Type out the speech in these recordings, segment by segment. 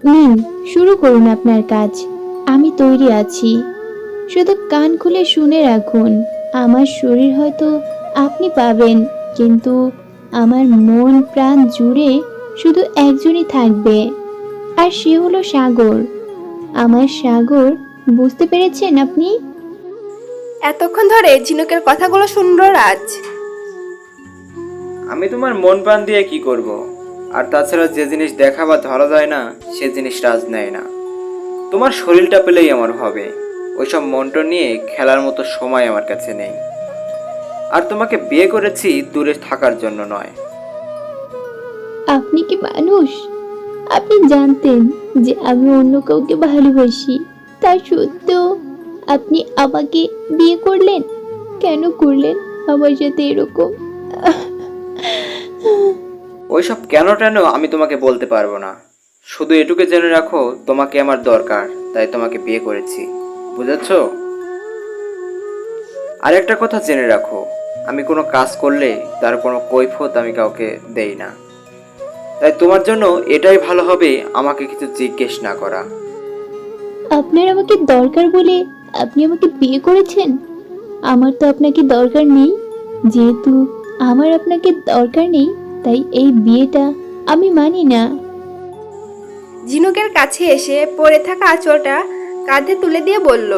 নিন, শুরু করুন আপনার কাজ। আমি তৈরি আছি। শুধু কান খুলে শুনে রাখুন। আমার শরীর হয়তো আপনি পাবেন, কিন্তু আমার মন প্রাণ জুড়ে শুধু একজনই থাকবে, আর সে হলো সাগর। আমার সাগর, বুঝতে পেরেছেন আপনি? এতক্ষণ ধরে ঝিনুকের কথাগুলো শুনল রাজ। আমি তোমার মন প্রাণ দিয়ে কি করব? আর তাছাড়া যে জিনিস দেখা বা ধরা যায় না সে জিনিস রাজ নেয় না। তোমার শরীরটা পেলেই আমার হবে। ওইসব মন্ত্র নিয়ে খেলার মতো সময় আমার কাছে নেই। আর তোমাকে বিয়ে করেছি দূরে থাকার জন্য নয়। আপনি কি মানুষ? আপনি জানতেন যে আমি অন্য কাউকে ভালোবাসি, তা সত্ত্বেও আপনি আমাকে বিয়ে করলেন। কেন করলেন আমার সাথে এরকম? ওইসব কেন টেন আমি তোমাকে বলতে পারবো না। শুধু এটুকু জেনে রাখো, তোমাকে আমার দরকার, তাই তোমাকে বিয়ে করেছি। বুঝেছ? আর একটা কথা জেনে রাখো, আমি কোনো কাজ করলে তার কোনো কৈফিয়ত আমি কাউকে দেই না। তাই তোমার জন্য এটাই ভালো হবে আমাকে কিছু জিজ্ঞেস না করা। আপনার আমাকে দরকার বলে আপনি আমাকে বিয়ে করেছেন? আমার তো আপনাকে দরকার নেই। যেহেতু আমার আপনাকে দরকার নেই, তাই এই বিয়েটা আমি মানি না। ঝিনুকের কাছে এসে পড়ে থাকা আঁচলটা কাঁধে তুলে দিয়ে বলল,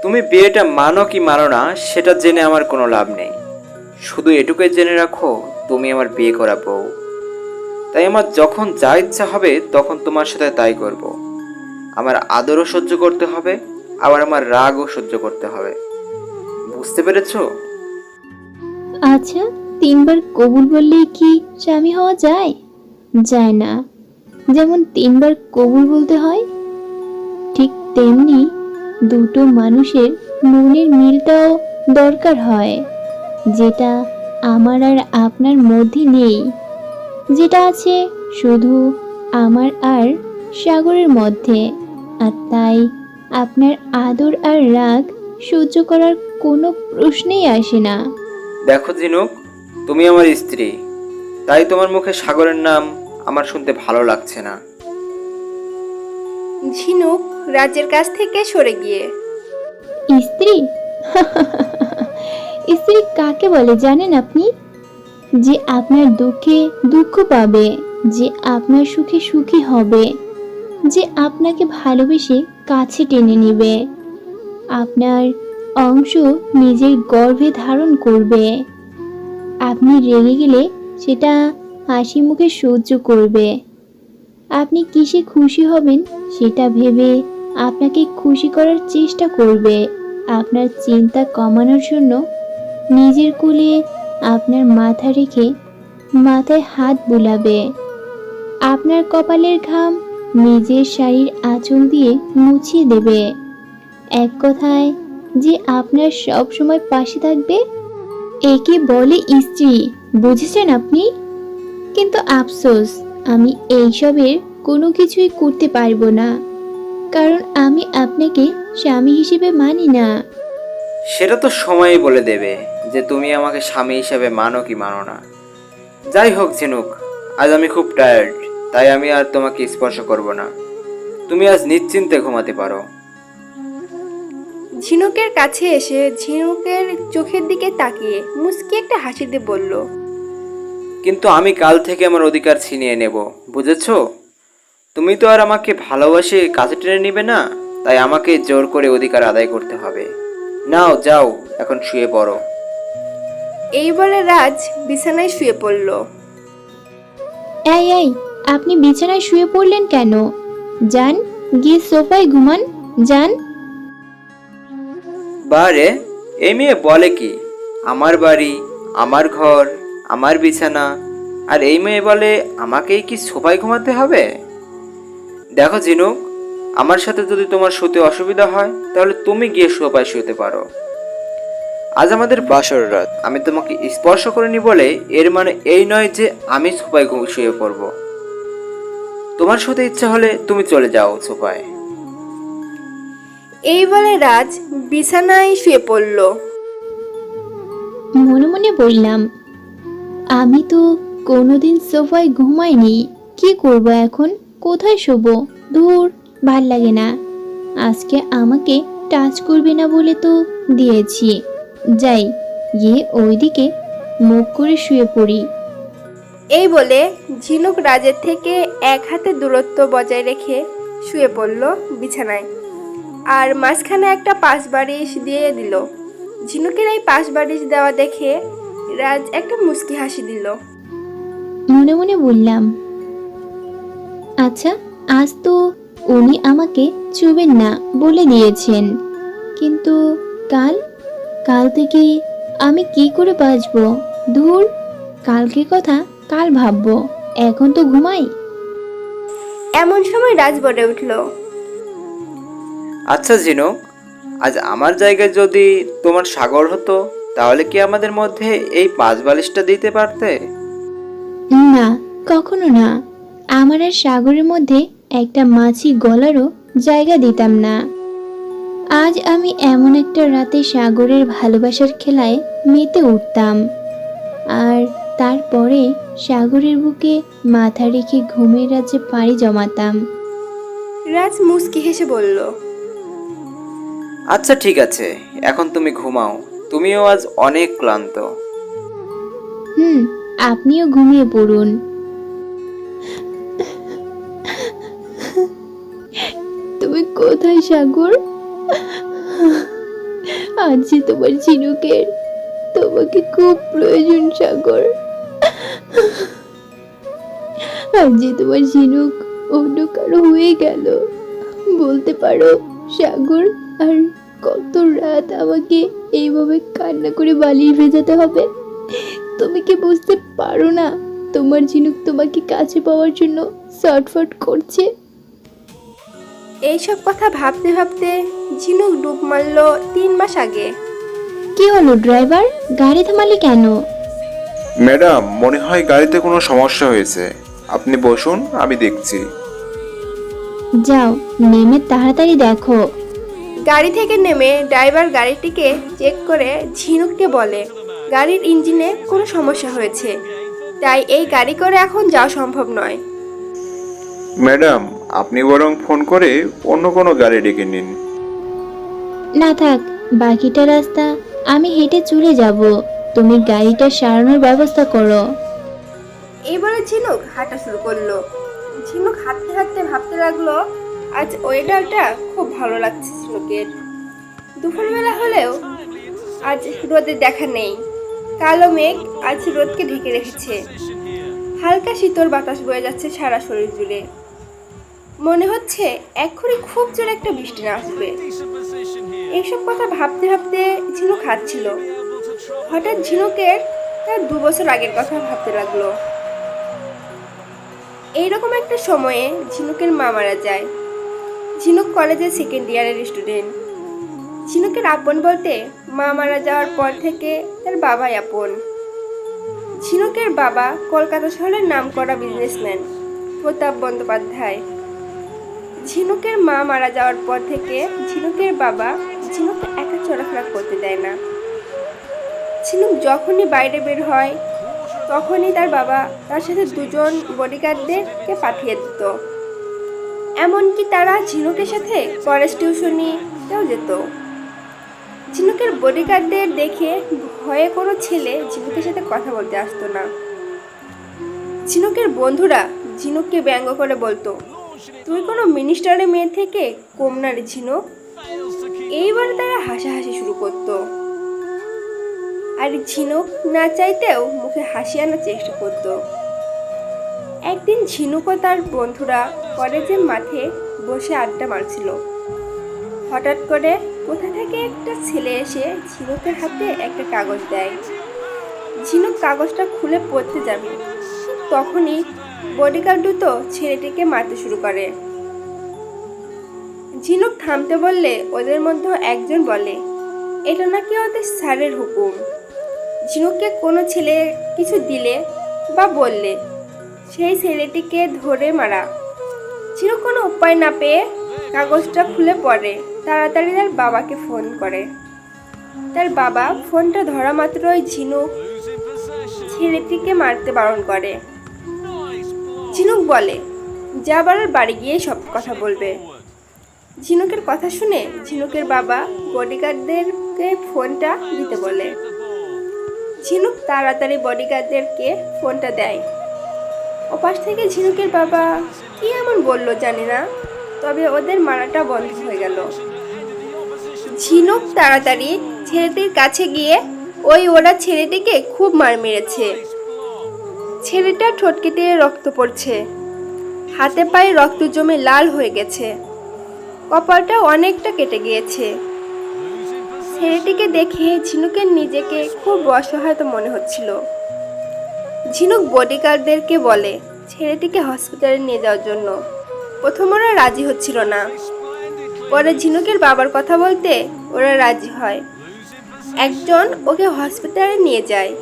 তুমি বিয়েটা মানো কি মানো না সেটা জেনে আমার কোনো লাভ নেই। শুধু এটুকুই জেনে রাখো, তুমি আমার বিয়ে করা বউ। তাই আমার যখন যা ইচ্ছা হবে তখন তোমার সাথে তাই করব। আমার আদরও সহ্য করতে হবে, আবার আমার রাগও সহ্য করতে হবে। বুঝতে পেরেছো? আচ্ছা, 3বার কবুল বললেই কি স্বামী হওয়া যায়? যায় না। যেমন 3বার কবুল বলতে হয়, ঠিক তেমনি দুটো মানুষের মনের মিলটাও দরকার হয়, যেটা আমার আর আপনার মধ্যে নেই। যেটা আছে শুধু আমার আর সাগরের মধ্যে। আর তাই আপনার আদর আর রাগ সহ্য করার কোনো প্রশ্নই আসে না। দেখো ঝিনুক, তুমি আমার স্ত্রী, তাই তোমার মুখে সাগরের নাম আমার শুনতে ভালো লাগছে না। ঝিনুক রাজের কাছ থেকে সরে গিয়ে, স্ত্রী? স্ত্রী কাকে বলে জানেন আপনি? যে আপনার দুঃখে দুঃখ পাবে, যে আপনার সুখে সুখী হবে, যে আপনাকে ভালোবেসে কাছে টেনে নেবে, আপনার অংশ নিজের গর্ভে ধারণ করবে। আপনি রেগে গেলে সেটা হাসি মুখে সহ্য করবে। আপনি কিসে খুশি হবেন সেটা ভেবে আপনাকে খুশি করার চেষ্টা করবে। আপনার চিন্তা কমানোর জন্য নিজের কোলে আপনার মাথা রেখে মাথায় হাত বুলাবে। আপনার কপালের ঘাম নিজের শাড়ির আঁচল দিয়ে মুছিয়ে দেবে। এক কথায়, যে আপনার সব সময় পাশে থাকবে। একে বলে স্ত্রী, বুঝেছেন আপনি? কিন্তু আফসোস, আমি এইসবের কোনো কিছুই করতে পারবো না, কারণ আমি আপনাকে স্বামী হিসেবে মানি না। সেটা তো সময়ই বলে দেবে যে তুমি আমাকে স্বামী হিসাবে মানো কি মানো না। যাই হোক ঝিনুক, আজ আমি খুব টায়ার্ড, তাই আমি আর তোমাকে স্পর্শ করব না। তুমি আজ নিশ্চিন্তে ঘুমাতে পারো। ঝিনুকের কাছে এসে ঝিনুকের চোখের দিকে তাকিয়ে মুচকি একটা হাসি দিয়ে বলল, কিন্তু আমি কাল থেকে আমার অধিকার ছিনিয়ে নেব, বুঝেছো? তুমি তো আর আমাকে ভালোবাসে কাছে টেনে নিবে না, তাই আমাকে জোর করে অধিকার আদায় করতে হবে। নাও যাও, এখন শুয়ে পড়ো। এই বলে রাজ বিছানায় শুয়ে পড়ল। এই এই, আপনি বিছানায় শুয়ে পড়লেন কেন? যান, গিয়ে সোফায় ঘুমান। যান। বারে, এই মেয়ে বলে কি? আমার বাড়ি, আমার ঘর, আমার বিছানা, আর এই মেয়ে বলে আমাকেই কি সোফায় ঘুমাতে হবে? দেখো ঝিনুক, আমার সাথে যদি তোমার শুতে অসুবিধা হয় তাহলে তুমি গিয়ে সোফায় শুতে পারো। আজ আমাদের বাসর রাত, আমি তোমাকে স্পর্শ করিনি বলে এর মানে এই নয় যে আমি সোফায় শুয়ে পড়ব। তোমার শুতে ইচ্ছা হলে তুমি চলে যাও সোফায়। এই বলে রাজ বিছানায় শুয়ে পড়ল। মনে মনে বললাম, আমি তো কোনোদিন সোফায় ঘুমাইনি, কি করব এখন? কোথায় শোবো? দূর, ভাল লাগে না। আজকে আমাকে টাচ করবে না বলে তো দিয়েছি। যাই, গিয়ে ওইদিকে মুখ করে শুয়ে পড়ি। এই বলে ঝিনুক রাজের থেকে এক হাতে দূরত্ব বজায় রেখে শুয়ে পড়ল বিছানায়, আর মাঝখানে একটা পাশ বালিশ দিয়ে দিল। ঝিনুকের এই পাশ বালিশ দেওয়া দেখে রাজ একটা মুচকি হাসি দিল। মনে মনে বললাম, আচ্ছা, আজ তো উনি আমাকে ছুবেন না বলে দিয়েছেন, কিন্তু কাল কাল থেকে আমি কি করে বাঁচবো? ধুর, কালকে কথা কাল ভাববো, এখন তো ঘুমাই। এমন সময় রাজ বলে উঠল, আচ্ছা ঝিনুক, আজ আমার জায়গায় যদি তোমার সাগর হতো, তাহলে কি আমাদের মধ্যে এই পাঁচ বালিশটা দিতে পারতে? না, কখনো না। আমার আর সাগরের মধ্যে একটা মাছি গলারও জায়গা দিতাম না। আজ আমি এমন একটা রাতে সাগরের ভালোবাসার খেলায় মেতে উঠতাম, আর তারপরে সাগরের বুকে মাথা রেখে ঘুমের রাজ্যে পাড়ি জমাতাম। রাজ মুচকি হেসে বলল, আচ্ছা ঠিক আছে, এখন তুমি ঘুমাও, তুমিও আজ অনেক ক্লান্ত। আপনিও ঘুমিয়ে পড়ুন। তুমি কোথায় সাগর? আজ যে তোমার ঝিনুকের, তোমাকে খুব প্রয়োজন সাগর। আজ যে তোমার ঝিনুক অন্য কারো হয়ে গেল, বলতে পারো সাগর, আর কত রাত আমাকে এইভাবে কান্না করে বালিশ ভেজাতে হবে? তুমি কি বুঝতে পারো না তোমার ঝিনুক তোমাকে কাছে পাওয়ার জন্য ছটফট করছে? এইসব কথা ভাবতে ভাবতে ঝিনুক ডুব মারল 3 মাস আগে। কি হলো ড্রাইভার, গাড়ি থামালি কেন? ম্যাডাম, মনে হয় গাড়িতে কোনো সমস্যা হয়েছে। আপনি বসুন, আমি দেখছি। যাও, নেমে তাড়াতাড়ি দেখো। গাড়ি থেকে নেমে ড্রাইভার গাড়িটিকে চেক করে ঝিনুককে বলে, গাড়ির ইঞ্জিনে কোনো সমস্যা হয়েছে, তাই এই গাড়ি করে এখন যাওয়া সম্ভব নয়। ম্যাডাম, আপনি বরং ফোন করে অন্য কোনো গাড়ি ডেকে নিন। না থাক, বাকিটা রাস্তা আমি হেঁটে চলে যাব। তুমি গাড়িটা সারানোর ব্যবস্থা করো। এই বলে ঝিনুক হাঁটা শুরু করলো। ঝিনুক হাঁটতে হাঁটতে ভাবতে লাগলো, আজ ওয়েদারটা খুব ভালো লাগছে ঝিনুকের। দুপুরবেলা হলেও আজ রোদের দেখা নেই। কালো মেঘ আজ রোদকে ঢেকে রেখেছে। হালকা শীতল বাতাস বয়ে যাচ্ছে সারা শরীর জুড়ে। মনে হচ্ছে এক্ষুনি খুব জোরে একটা বৃষ্টি আসবে। এইসব কথা ভাবতে ভাবতে ঝিনুক হাঁটছিল। হঠাৎ ঝিনুকের তার 2 বছর আগের কথা ভাবতে লাগলো। এইরকম একটা সময়ে ঝিনুকের মা মারা যায়। ঝিনুক কলেজের 2nd ইয়ারের স্টুডেন্ট। ঝিনুকের আপন বলতে মা মারা যাওয়ার পর থেকে তার বাবাই আপন। ঝিনুকের বাবা কলকাতা শহরের নামকরা বিজনেসম্যান প্রতাপ বন্দ্যোপাধ্যায়। ঝিনুকের মা মারা যাওয়ার পর থেকে ঝিনুকের বাবা ঝিনুককে একা চলাফেরা করতে দেয় না। ঝিনুক যখনই বাইরে বের হয়, তখনই তার বাবা তার সাথে 2জন বডিগার্ডদেরকে পাঠিয়ে দিত। এমনকি তারা ঝিনুকের সাথে ফরেস্ট টিউশনিতেও যেত। ঝিনুকের বডিগার্ডদের দেখে ভয়ে কোনো ছেলে ঝিনুকের সাথে কথা বলতে আসতো না। ঝিনুকের বন্ধুরা ঝিনুককে ব্যঙ্গ করে বলতো, তুই কোনো মিনিস্টারের মেয়ে থেকে কম না রে ঝিনুক। এইবার তারা হাসাহাসি শুরু করতো, আর ঝিনুক না চাইতেও মুখে হাসি আনার চেষ্টা করতো। একদিন ঝিনুক ও তার বন্ধুরা কলেজের মাঠে বসে আড্ডা মারছিল। হঠাৎ করে কোথা থেকে একটা ছেলে এসে ঝিনুকের হাতে একটা কাগজ দেয়। ঝিনুক কাগজটা খুলে পড়তে যাবে, তখনই বডিগার্ড দুটো ছেলেটিকে মারতে শুরু করে। ঝিনুক থামতে বললে ওদের মধ্যে একজন বলে, এটা নাকি ওদের স্যারের হুকুম। ঝিনুককে কোনো ছেলে কিছু দিলে বা বললে সেই ছেলেটিকে ধরে মারা। ঝিনুক কোনো উপায় না পেয়ে কাগজটা খুলে পড়ে, তাড়াতাড়ি তার বাবাকে ফোন করে। তার বাবা ফোনটা ধরা মাত্রই ঝিনুক ছেলেটিকে মারতে বারণ করে। ঝিনুক বলে যাবার বাড়ি গিয়ে সব কথা বলবে। ঝিনুকের কথা শুনে ঝিনুকের বাবা বডিগার্ডদেরকে ফোনটা দিতে বলে। ঝিনুক তাড়াতাড়ি বডিগার্ডদেরকে ফোনটা দেয়। ওপাশ থেকে ঝিনুকের বাবা কি এমন বলল জানি না, তবে ওদের মারাটা বন্ধ হয়ে গেল। ঝিনুক তাড়াতাড়ি ছেলেটির কাছে গিয়ে ওরা ছেলেটিকে খুব মার মেরেছে। ছেলেটা ঠোঁট কেটে রক্ত পড়ছে, হাতে পায়ে রক্ত জমে লাল হয়ে গেছে, কপালটা অনেকটা কেটে গিয়েছে। ছেলেটিকে দেখে ঝিনুকের নিজেকে খুব অসহায় মনে হচ্ছিল। ঝিনুক বডিগার্ডদেরকে বলে ছেলেটিকে হসপিটালে নিয়ে যাওয়ার জন্য। প্রথম ওরা রাজি হচ্ছিল না, পরে ঝিনুকের বাবার কথা বলতে ওরা রাজি হয়। একজন ওকে হসপিটালে নিয়ে যায়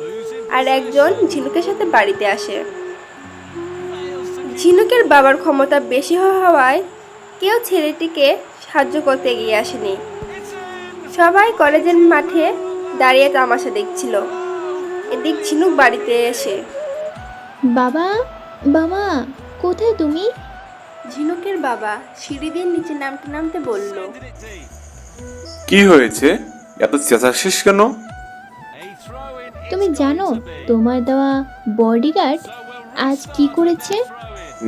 আর একজন ঝিনুকের সাথে বাড়িতে আসে। ঝিনুকের বাবার ক্ষমতা বেশি হওয়ায় কেউ ছেলেটিকে সাহায্য করতে এগিয়ে আসেনি। সবাই কলেজের মাঠে দাঁড়িয়ে তামাশা দেখছিল। এদিক ঝিনুক বাড়িতে এসে, বাবা, বাবা, কোথায় তুমি? ঝিনুকের বাবা সিঁড়ি দিয়ে নিচে নামতে নামতে বলল, কি হয়েছে? এত চেঁচাচ্ছিস কেন? তুমি জানো তোমার দেওয়া বডিগার্ড আজ কি করেছে?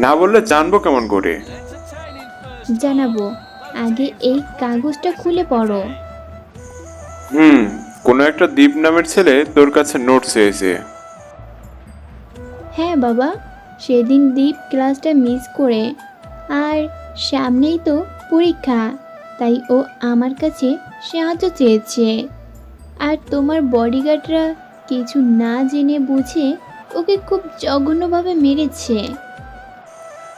না বললে জানবো কেমন করে? জানাবো, আগে এই কাগজটা খুলে পড়ো। কোনো একটা দীপ নামের ছেলে তোর কাছে নোট চেয়েছে। হ্যাঁ বাবা, সেদিন দীপ ক্লাসটা মিস করে, আর সামনেই তো পরীক্ষা, তাই ও আমার কাছে সাহায্য চেয়েছে। আর তোমার বডিগার্ডরা কিছু না জেনে বুঝে ওকে খুব জঘন্যভাবে মেরেছে।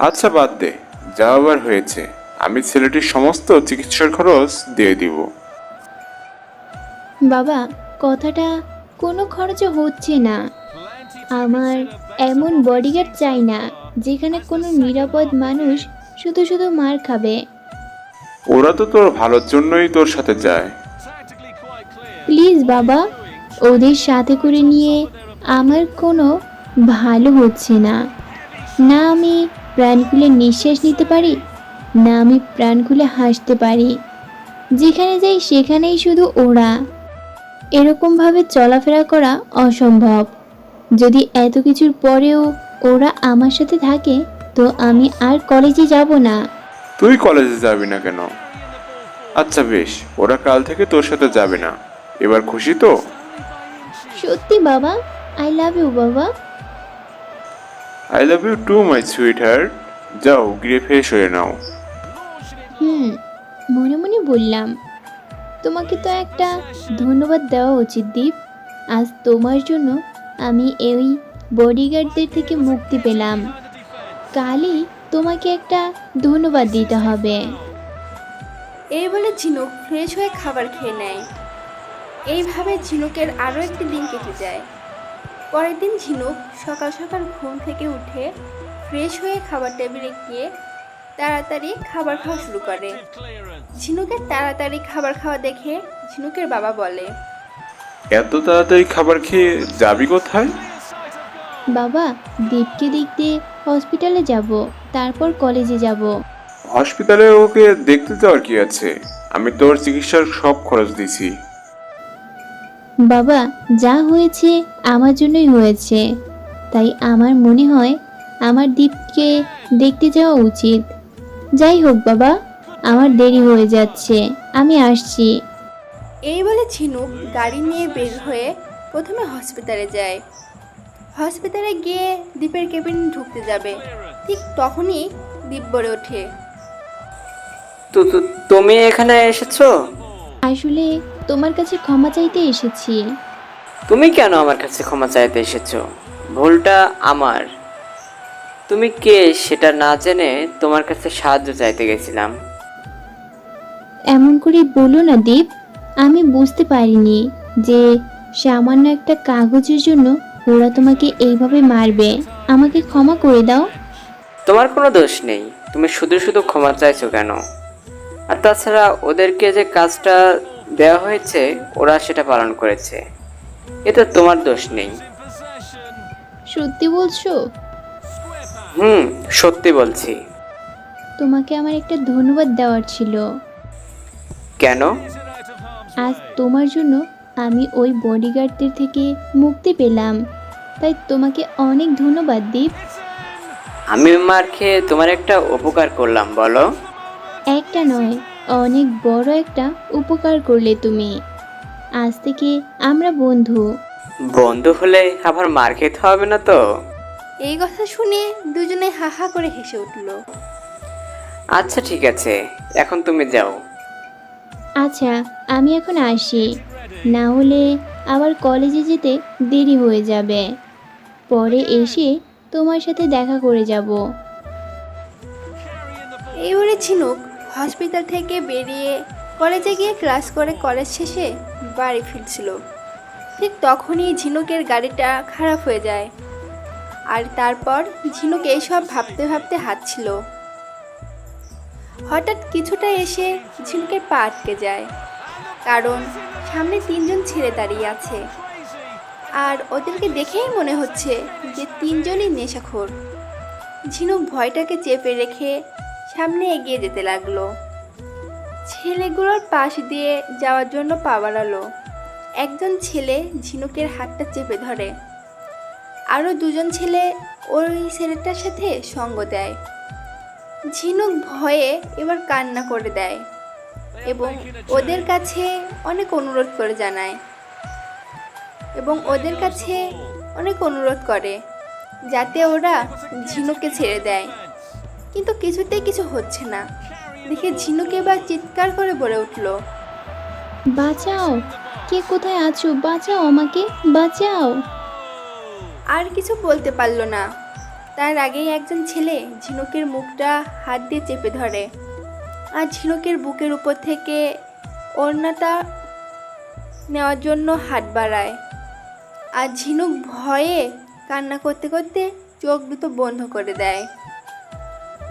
আচ্ছা বাদ দে, যা আবার হয়েছে। আমি ছেলেটির সমস্ত চিকিৎসার খরচ দিয়ে দিব। বাবা, কথাটা কোনো খরচে হচ্ছে না। আমার এমন বডিগার্ড চাই না যেখানে কোনো নিরাপদ মানুষ শুধু শুধু মার খাবে। ওরা তো তোর ভালোর জন্যই তোর সাথে যায়। প্লিজ বাবা, ওদের সাথে করে নিয়ে আমার কোনো ভালো হচ্ছে না। না আমি প্রাণ খুলে নিঃশ্বাস নিতে পারি, না আমি প্রাণ খুলে হাসতে পারি। যেখানে যাই সেখানেই শুধু ওরা। এরকমভাবে চলাফেরা করা অসম্ভব। যদি এত কিছুর পরেও ওরা আমার সাথে থাকে তো আমি আর কলেজে যাব না। তুই কলেজে যাবি না কেন? আচ্ছা বেশ, ওরা কাল থেকে তোর সাথে যাবে না। এবার খুশি তো? সত্যি বাবা, আই লাভ ইউ বাবা। I love you too my sweetheart. যাও গিয়ে ফ্রেশ হয়ে নাও। মনে মনে বললাম, তোমাকে তো একটা ধন্যবাদ দেওয়া উচিত দীপ। আজ তোমার জন্য আমি এই বডিগার্ডদের থেকে মুক্তি পেলাম। কালই তোমাকে একটা ধন্যবাদ দিতে হবে। এই বলে ঝিনুক ফ্রেশ হয়ে খাবার খেয়ে নেয়। এইভাবে ঝিনুকের আরও একটি দিন কেটে যায়। পরের দিন ঝিনুক সকাল সকাল ঘুম থেকে উঠে ফ্রেশ হয়ে খাবার টেবিলে গিয়ে তাড়াতাড়ি খাবার খাওয়া শুরু করে। ঝিনুকের তাড়াতাড়ি খাবার খাওয়া দেখে ঝিনুকের বাবা বলে, এত তাড়াতাড়ি খাবার খেয়ে যাবি কোথায়? বাবা, দীপকে দেখতে হসপিটালে যাব, তারপর কলেজে যাব। হসপিটালে ওকে দেখতে যাওয়ার কি আছে? আমি তোর চিকিৎসার সব খরচ দিছি। বাবা, যা হয়েছে আমার জন্যই হয়েছে, তাই আমার মনে হয় আমার দীপকে দেখতে যাওয়া উচিত। যাই হোক বাবা, আমার দেরি হয়ে যাচ্ছে, আমি আসছি। এই বলে ঝিনুক গাড়ি নিয়ে বের হয়ে প্রথমে হসপিটালে যায়। হসপিটালে গিয়ে দীপের কেবিন ঢুকতে যাবে, ঠিক তখনই দীপ বলে ওঠে, তো তুমি এখানে এসেছো? আসলে তোমার কাছে ক্ষমা চাইতে এসেছি। তুমি কেন আমার কাছে ক্ষমা চাইতে এসেছো? ভুলটা আমার। তুমি কে সেটা না জেনে তোমার কাছে সাহায্য চাইতে গেছিলাম। এমন করে বলো না দীপ, আমি বুঝতে পারিনি যে সামান্য একটা কাগজের জন্য ওরা তোমাকে এইভাবে মারবে। আমাকে ক্ষমা করে দাও। তোমার কোনো দোষ নেই, তুমি শুধু শুধু ক্ষমা চাইছো কেন? আর তাছাড়া ওদেরকে যে কাজটা দেওয়া হয়েছে, ওরা সেটা পালন করেছে, এতে তোমার দোষ নেই। সত্যি বলছো? হুম, সত্যি বলছি। তোমাকে আমার একটা ধন্যবাদ দেওয়ার ছিল। কেন? আজ তোমার জন্য আমি ওই বডিগার্ডদের থেকে মুক্তি পেলাম, তাই তোমাকে অনেক ধন্যবাদ দীপ। আমি মার খেয়ে তোমার একটা উপকার করলাম বলো। একটা নয়, অনেক বড় একটা উপকার করলে তুমি। আজ থেকে আমরা বন্ধু। বন্ধু হলে আবার মার খেতে হবে না তো? এই কথা শুনে দুজনে হা হা করে হেসে উঠল। আচ্ছা ঠিক আছে, এখন তুমি যাও। আচ্ছা, আমি এখন আসি, না হলে আবার কলেজে যেতে দেরি হয়ে যাবে। পরে এসে তোমার সাথে দেখা করে যাব। এই বলে ঝিনুক হসপিটাল থেকে বেরিয়ে কলেজে গিয়ে ক্লাস করে কলেজ শেষে বাড়ি ফিরছিল। ঠিক তখনই ঝিনুকের গাড়িটা খারাপ হয়ে যায়। আর তারপর ঝিনুক এইসব ভাবতে ভাবতে হাঁটছিল। হঠাৎ কিছুটা এসে ঝিনুকের পা আটকে যায়, কারণ সামনে তিনজন ছেলে দাঁড়িয়ে আছে। আর ওদেরকে দেখেই মনে হচ্ছে যে তিনজনই নেশাখোর। ঝিনুক ভয়টাকে চেপে রেখে সামনে এগিয়ে যেতে লাগলো। ছেলেগুলোর পাশ দিয়ে যাওয়ার জন্য পা বাড়ালো। একজন ছেলে ঝিনুকের হাতটা চেপে ধরে। আরও দুজন ছেলে ওই ছেলেটার সাথে সঙ্গ দেয়। ঝিনুক ভয়ে এবার কান্না করে দেয় এবং ওদের কাছে অনেক অনুরোধ করে যাতে ওরা ঝিনুককে ছেড়ে দেয়। কিন্তু কিছুতেই কিছু হচ্ছে না দেখে ঝিনুক এবার চিৎকার করে বলে উঠল, বাঁচাও, কে কোথায় আছো? বাঁচাও, আমাকে বাঁচাও। আর কিছু বলতে পারল না। তার আগেই একজন ছেলে ঝিনুকের মুখটা হাত দিয়ে চেপে ধরে আর ঝিনুকের বুকের উপর থেকে ওড়নাটা নেওয়ার জন্য হাত বাড়ায়। আর ঝিনুক ভয়ে কান্না করতে করতে চোখ দুটো বন্ধ করে দেয়।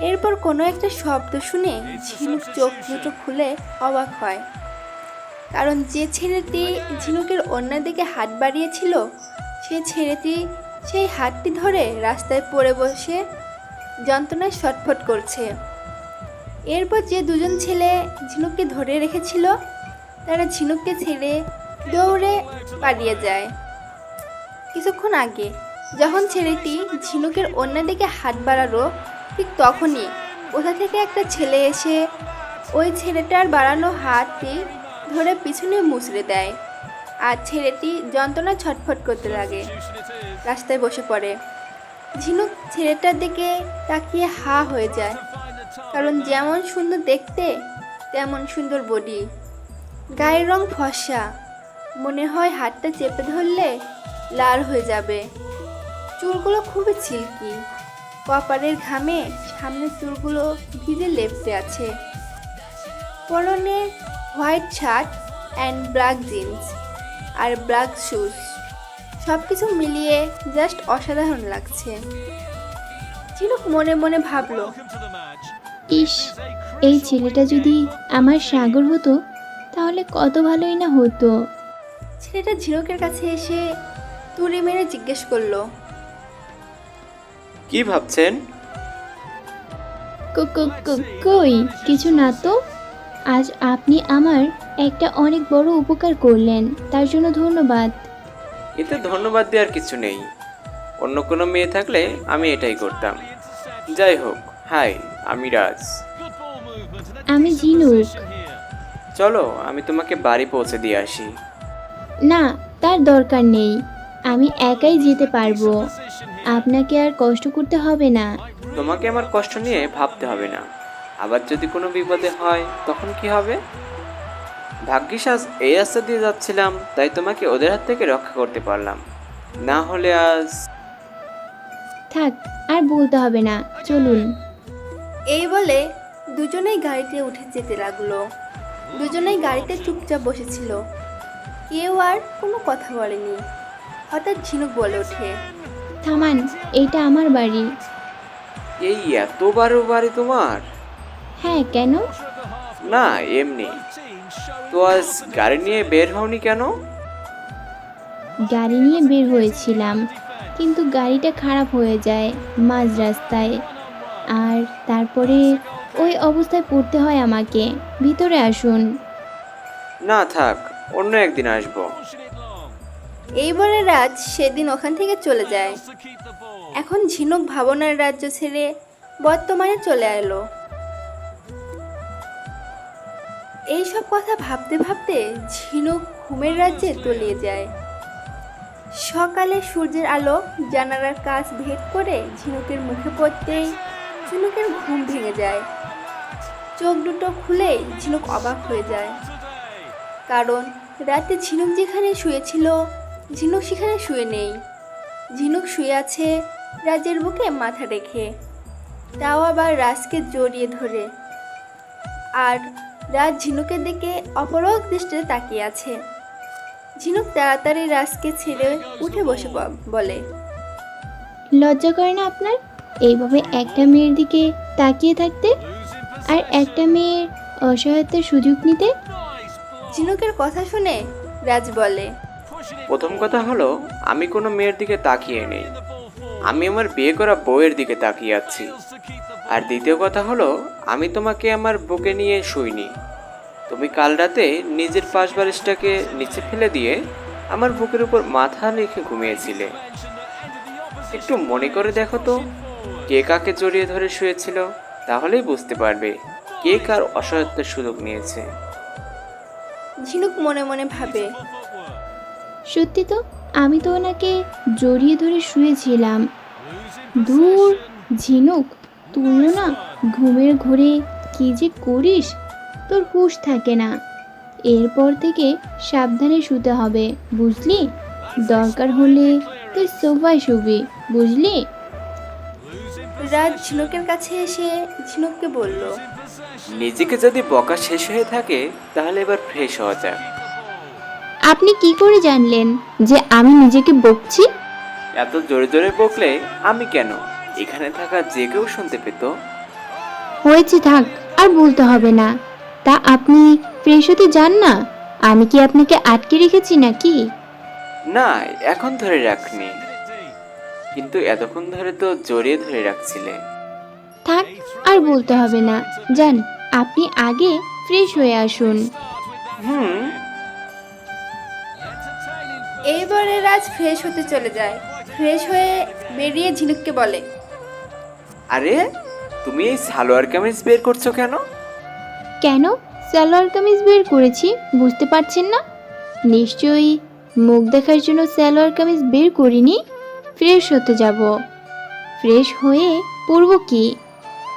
এরপর কোনো একটা শব্দ শুনে ঝিনুক চোখ দুটো খুলে অবাক হয়, কারণ যে ছেলেটি ঝিনুকের ওড়নার দিকে হাত বাড়িয়েছিল সেই ছেলেটি সেই হাতটি ধরে রাস্তায় পড়ে বসে যন্ত্রণায় ছটফট করছে। এরপর যে দুজন ছেলে ঝিনুককে ধরে রেখেছিল তারা ঝিনুককে ছেড়ে দৌড়ে পালিয়ে যায়। কিছুক্ষণ আগে যখন ছেলেটি ঝিনুকের ওড়নার দিকে হাত বাড়ালো, ঠিক তখনই কোথা থেকে একটা ছেলে এসে ওই ছেলেটার বাড়ানো হাতটি ধরে পিছনে মুচড়ে দেয় আর ছেলেটি যন্ত্রণা ছটফট করতে লাগে। রাস্তায় বসে পড়ে। ঝিনুক ছেলেটার দিকে তাকিয়ে হা হয়ে যায়, কারণ যেমন সুন্দর দেখতে তেমন সুন্দর বডি, গায়ের রং ফর্সা, মনে হয় হাতটা চেপে ধরলে লাল হয়ে যাবে। চুলগুলো খুবই সিল্কি, কপালের ঘামে সামনের চুলগুলো ভিজে লেপ্টে আছে। পরনে white shirt and black jeans আর ব্ল্যাক শুজ, সব কিছু মিলিয়ে জাস্ট অসাধারণ লাগছে। ঝিনুক মনে মনে ভাবলো, ইস, এই ছেলেটা যদি আমার সাগর হতো তাহলে কত ভালোই না হতো। ছেলেটা ঝিনুকের কাছে এসে তুড়ি মেরে জিজ্ঞেস করলো, কি ভাবছেন? কই কিছু না তো। আজ আপনি আমার একটা অনেক বড় উপকার করলেন, তার জন্য ধন্যবাদ। এতে ধন্যবাদ দেওয়ার কিছু নেই। অন্য কোনো মেয়ে থাকলে আমি এটাই করতাম। যাই হোক, হাই, আমি রাজ। আমি ঝিনুক। চলো আমি তোমাকে বাড়ি পৌঁছে দিয়ে আসি। না, তার দরকার নেই, আমি একাই যেতে পারবো। আপনাকে আর কষ্ট করতে হবে না। তোমাকে আমার কষ্ট নিয়ে ভাবতে হবে না। আবার যদি কোনো বিপদে হয় তখন কি হবে? ভাগ্যিস আজ এই রাস্তা দিয়ে যাচ্ছিলাম, তাই তোমাকে ওদের হাত থেকে রক্ষা করতে পারলাম। না হলে আজ... থাক, আর বলতে হবে না, চলুন। এই বলে দুজনেই গাড়িতে উঠে যেতে লাগলো। দুজনেই গাড়িতে চুপচাপ বসেছিল, কেউ আর কোনো কথা বলেনি। হঠাৎ ঝিনুক বলে ওঠে, থামান, এইটা আমার বাড়ি। এই এত বড় বাড়ি তোমার? হ্যাঁ, কেন? না, এমনি। তো আজ গাড়ি নিয়ে বের হওনি কেন? গাড়ি নিয়ে বের হয়েছিলাম, কিন্তু গাড়িটা খারাপ হয়ে যায় মাঝ রাস্তায়। আর তারপরে ওই অবস্থায় পড়তে হয় আমাকে। ভিতরে আসুন। না থাক, অন্য একদিন আসবো। এই বলে রাজ সেদিন ওখান থেকে চলে যায়। এখন ঝিনুক ভাবনার রাজ্য ছেড়ে বর্তমানে চলে এলো। এইসব কথা ভাবতে ভাবতে ঝিনুক ঘুমের রাজ্যে তলিয়ে যায়। সকালে সূর্যের আলো জানালার কাছ ভেদ করে ঝিনুকের মুখে পড়তেই ঝিনুকের ঘুম ভেঙে যায়। চোখ দুটো খুলেই ঝিনুক অবাক হয়ে যায়, কারণ রাতে ঝিনুক যেখানে শুয়েছিল ঝিনুক সেখানে শুয়ে নেই। ঝিনুক শুয়ে আছে রাজের বুকে মাথা রেখে, তাও আবার রাজকে জড়িয়ে ধরে। আর রাজ ঝিনুকের দিকে অপলক দৃষ্টিতে তাকিয়ে আছে। ঝিনুক তাড়াতাড়ি রাজকে ছেড়ে উঠে বসে বলে, লজ্জা করে না আপনার এইভাবে একটা মেয়ের দিকে তাকিয়ে থাকতে, আর একটা মেয়ের অসহায়তার সুযোগ নিতে? ঝিনুকের কথা শুনে রাজ বলে, প্রথম কথা হলো, আমি কোনো মেয়ের দিকে তাকিয়ে নেই, আমি আমার বিয়ে করা বউয়ের দিকে তাকিয়ে আছি। আর দ্বিতীয় কথা হলো, আমি তোমাকে আমার বুকে নিয়ে শুইনি। তুমি কাল রাতে নিজের পাশ বালিশটাকে নিচে ফেলে দিয়ে আমার বুকের উপর মাথা রেখে ঘুমিয়েছিলে। একটু মনে করে দেখো তো, কে কাকে জড়িয়ে ধরে শুয়েছিল, তাহলেই বুঝতে পারবে কে কার অসহায়ত্বের সুযোগ নিয়েছে। ঝিনুক মনে মনে ভাবে, সত্যি তো, আমি তো ওনাকে জড়িয়ে ধরে শুয়েছিলাম। দূর ঝিনুক, তুইও না ঘুমের ঘোরে কি যে করিস, তোর হুঁশ থাকে না। এরপর থেকে সাবধানে শুতে হবে, বুঝলি? দরকার হলে তুই সোফায় শুবি, বুঝলি? রাজ ঝিনুকের কাছে এসে ঝিনুককে বলল, নিজেকে যদি বকা শেষ হয়ে থাকে তাহলে এবার ফ্রেশ হওয়া যাক। আপনি কি করে জানলেন যে আমি নিজেকে বকছি? এত জোরে জোরে বকলে আমি কেন, এখানে থাকা যে কেউ শুনতে পেত। হয়েছে, থাক, আর বলতে হবে না। তা আপনি ফ্রেশ হতে যান না? আমি কি আপনাকে আটকে রেখেছি নাকি? না, এখন ধরে রাখনি, কিন্তু এতক্ষণ ধরে তো জড়িয়ে ধরে রাখছিলে। থাক, আর বলতে হবে না। যান, আপনি আগে ফ্রেশ হয়ে আসুন। হুম। এইবারে রাজ ফ্রেশ হতে চলে যায়। ফ্রেশ হয়ে বেরিয়ে ঝিনুককে বলে, আরে তুমি এই সালোয়ার কামিজ বের করছো কেন? কেন সালোয়ার কামিজ বের করেছি বুঝতে পারছেন না? নিশ্চয়ই মুখ দেখার জন্য সালোয়ার কামিজ বের করিনি। ফ্রেশ হতে যাব। ফ্রেশ হয়ে পরবো কি,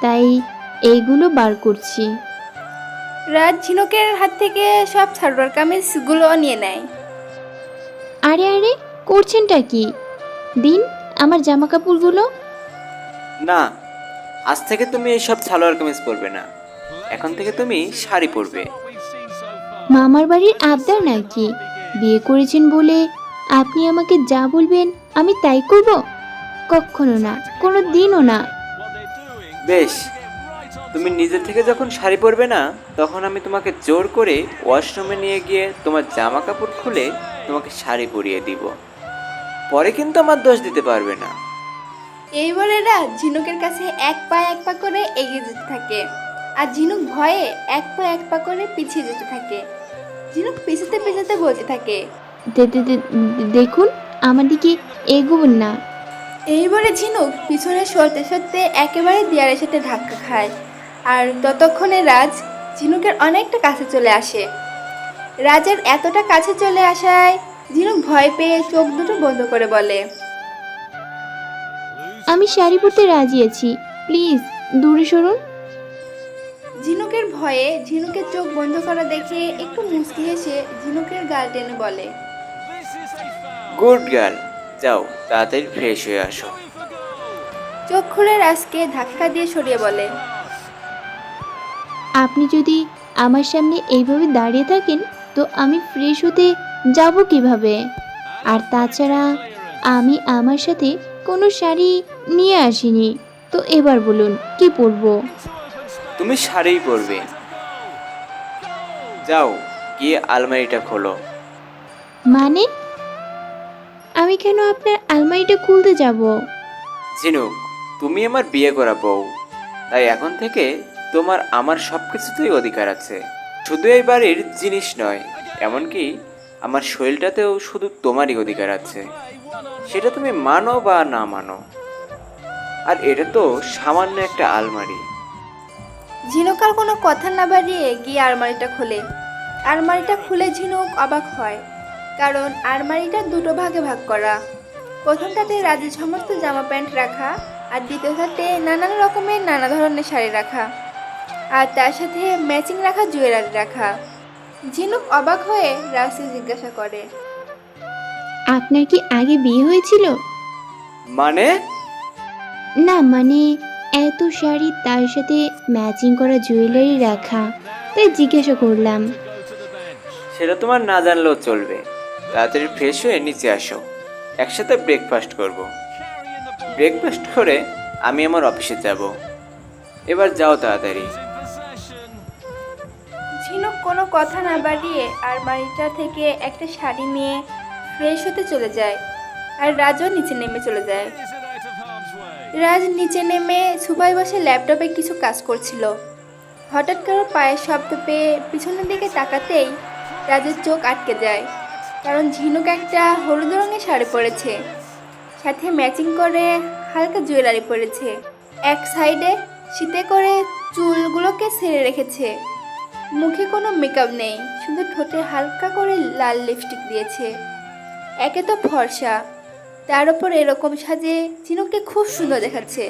তাই এইগুলো বার করছি। রাজ ঝিনুকের হাত থেকে সব সালোয়ার কামিজগুলো নিয়ে নেয়। আরে আরে, করছেনটা কি? দিন আমার জামা কাপড়গুলো। না, আজ থেকে তুমি এইসব সালোয়ার কামিজ পরবে না, এখন থেকে তুমি শাড়ি পরবে। মামার বাড়ির আবদার নাকি? বিয়ে করেছেন বলে আপনি আমাকে যা বলবেন আমি তাই করব? কখনো না, কোনো দিনও না। বেশ, তুমি নিজে থেকে যখন শাড়ি পরবে না, তখন আমি তোমাকে জোর করে ওয়াশরুমে নিয়ে গিয়ে তোমার জামা কাপড় খুলে তোমাকে শাড়ি পরিয়ে দিব। পরে কিন্তু আমার দোষ দিতে পারবে না। এইবারে রাজ ঝিনুকের কাছে এক পা করে এগিয়ে যেতে থাকে, আর ঝিনুক ভয়ে এক পা করে পিছিয়ে যেতে থাকে। ঝিনুক পিছাতে পিছাতে বলতে থাকে, দেখুন, আমার দিকে এগোবেন না। এইবারে ঝিনুক পিছনে সরতে সরতে একেবারে দেয়ালের সাথে ধাক্কা খায়। আর ততক্ষণে রাজ ঝিনুকের অনেকটা কাছে চলে আসে। রাজের এতটা কাছে চলে আসায় ঝিনুক ভয় পেয়ে চোখ দুটো বন্ধ করে বলে, আমি শাড়ি পরতে রাজি আছি, প্লিজ দূরে সরুন। ঝিনুকের ভয়ে ঝিনুকের চোখ বন্ধ করা দেখে একটু মুচকি হেসে ঝিনুকের গাল টেনে বলে, গুড গার্ল, যাও তাড়াতাড়ি ফ্রেশ হয়ে আসো। চোখ খুলে রাজকে ধাক্কা দিয়ে সরিয়ে বলে, আপনি যদি আমার সামনে এইভাবে দাঁড়িয়ে থাকেন তো আমি ফ্রেশ হতে যাব কিভাবে? আর তাছাড়া আমি আমার সাথে কোনো শাড়ি নিয়ে আসিনি, তো এবার বলুন কি পরবো? তুমি শাড়িই পরবে। যাও গিয়ে আলমারিটা খোলো। মানে আমি কেন আপনার আলমারিটা খুলতে যাব? ঝিনুক, তুমি আমার বিয়ে করা বউ, তাই এখন থেকে তোমার আমার সব কিছুতেই অধিকার আছে। শুধু এই বাড়ির জিনিস নয়, এমনকি আমার শরীরটাতেও শুধু তোমারই অধিকার আছে, সেটা তুমি মানো বা না মানো। আর এটা তো সামান্য একটা আলমারি। ঝিনুক আর কোনো কথা না বাড়িয়ে গিয়ে আলমারিটা খোলে। আলমারিটা খুলে ঝিনুক অবাক হয়, কারণ আলমারিটা দুটো ভাগে ভাগ করা। প্রথমটাতে রাজের সমস্ত জামা প্যান্ট রাখা, আর দ্বিতীয়টাতে নানান রকমের নানা ধরনের শাড়ি রাখা, আর তার সাথে ম্যাচিং রাখা জুয়েলারি রাখা। ঝিনুক অবাক হয়ে রাজকে জিজ্ঞাসা করে, আপনার কি আগে বিয়ে হয়েছিল? মানে? না মানে এত শাড়ি তার সাথে ম্যাচিং করা জুয়েলারি রাখা, তাই জিজ্ঞাসা করলাম। সেটা তোমার না জানলেও চলবে। তাড়াতাড়ি ফ্রেশ হয়ে নিচে আসো, একসাথে ব্রেকফাস্ট করব। ব্রেকফাস্ট করে আমি আমার অফিসে যাব। এবার যাও তাড়াতাড়ি। ঝিনুক কোনো কথা না বাড়িয়ে আলমারিটা থেকে একটা শাড়ি নিয়ে ফ্রেশ হতে চলে যায়, আর রাজও নিচে নেমে চলে যায়। রাজ নিচে নেমে সোফায় বসে ল্যাপটপে কিছু কাজ করছিল। হঠাৎ করে পায়ের শব্দ পেয়ে পিছনের দিকে তাকাতেই রাজের চোখ আটকে যায়, কারণ ঝিনুক একটা হলুদ রঙের শাড়ি পরেছে, সাথে ম্যাচিং করে হালকা জুয়েলারি পরেছে। এক সাইডে শীতে করে চুলগুলোকে ছেড়ে রেখেছে। মুখে কোনো মেকআপ নেই, শুধু ঠোঁটে হালকা করে লাল লিপস্টিক দিয়েছে। একে তো ফর্সা, তার উপর এরকম সাজে ঝিনুককে খুব সুন্দর দেখাচ্ছে।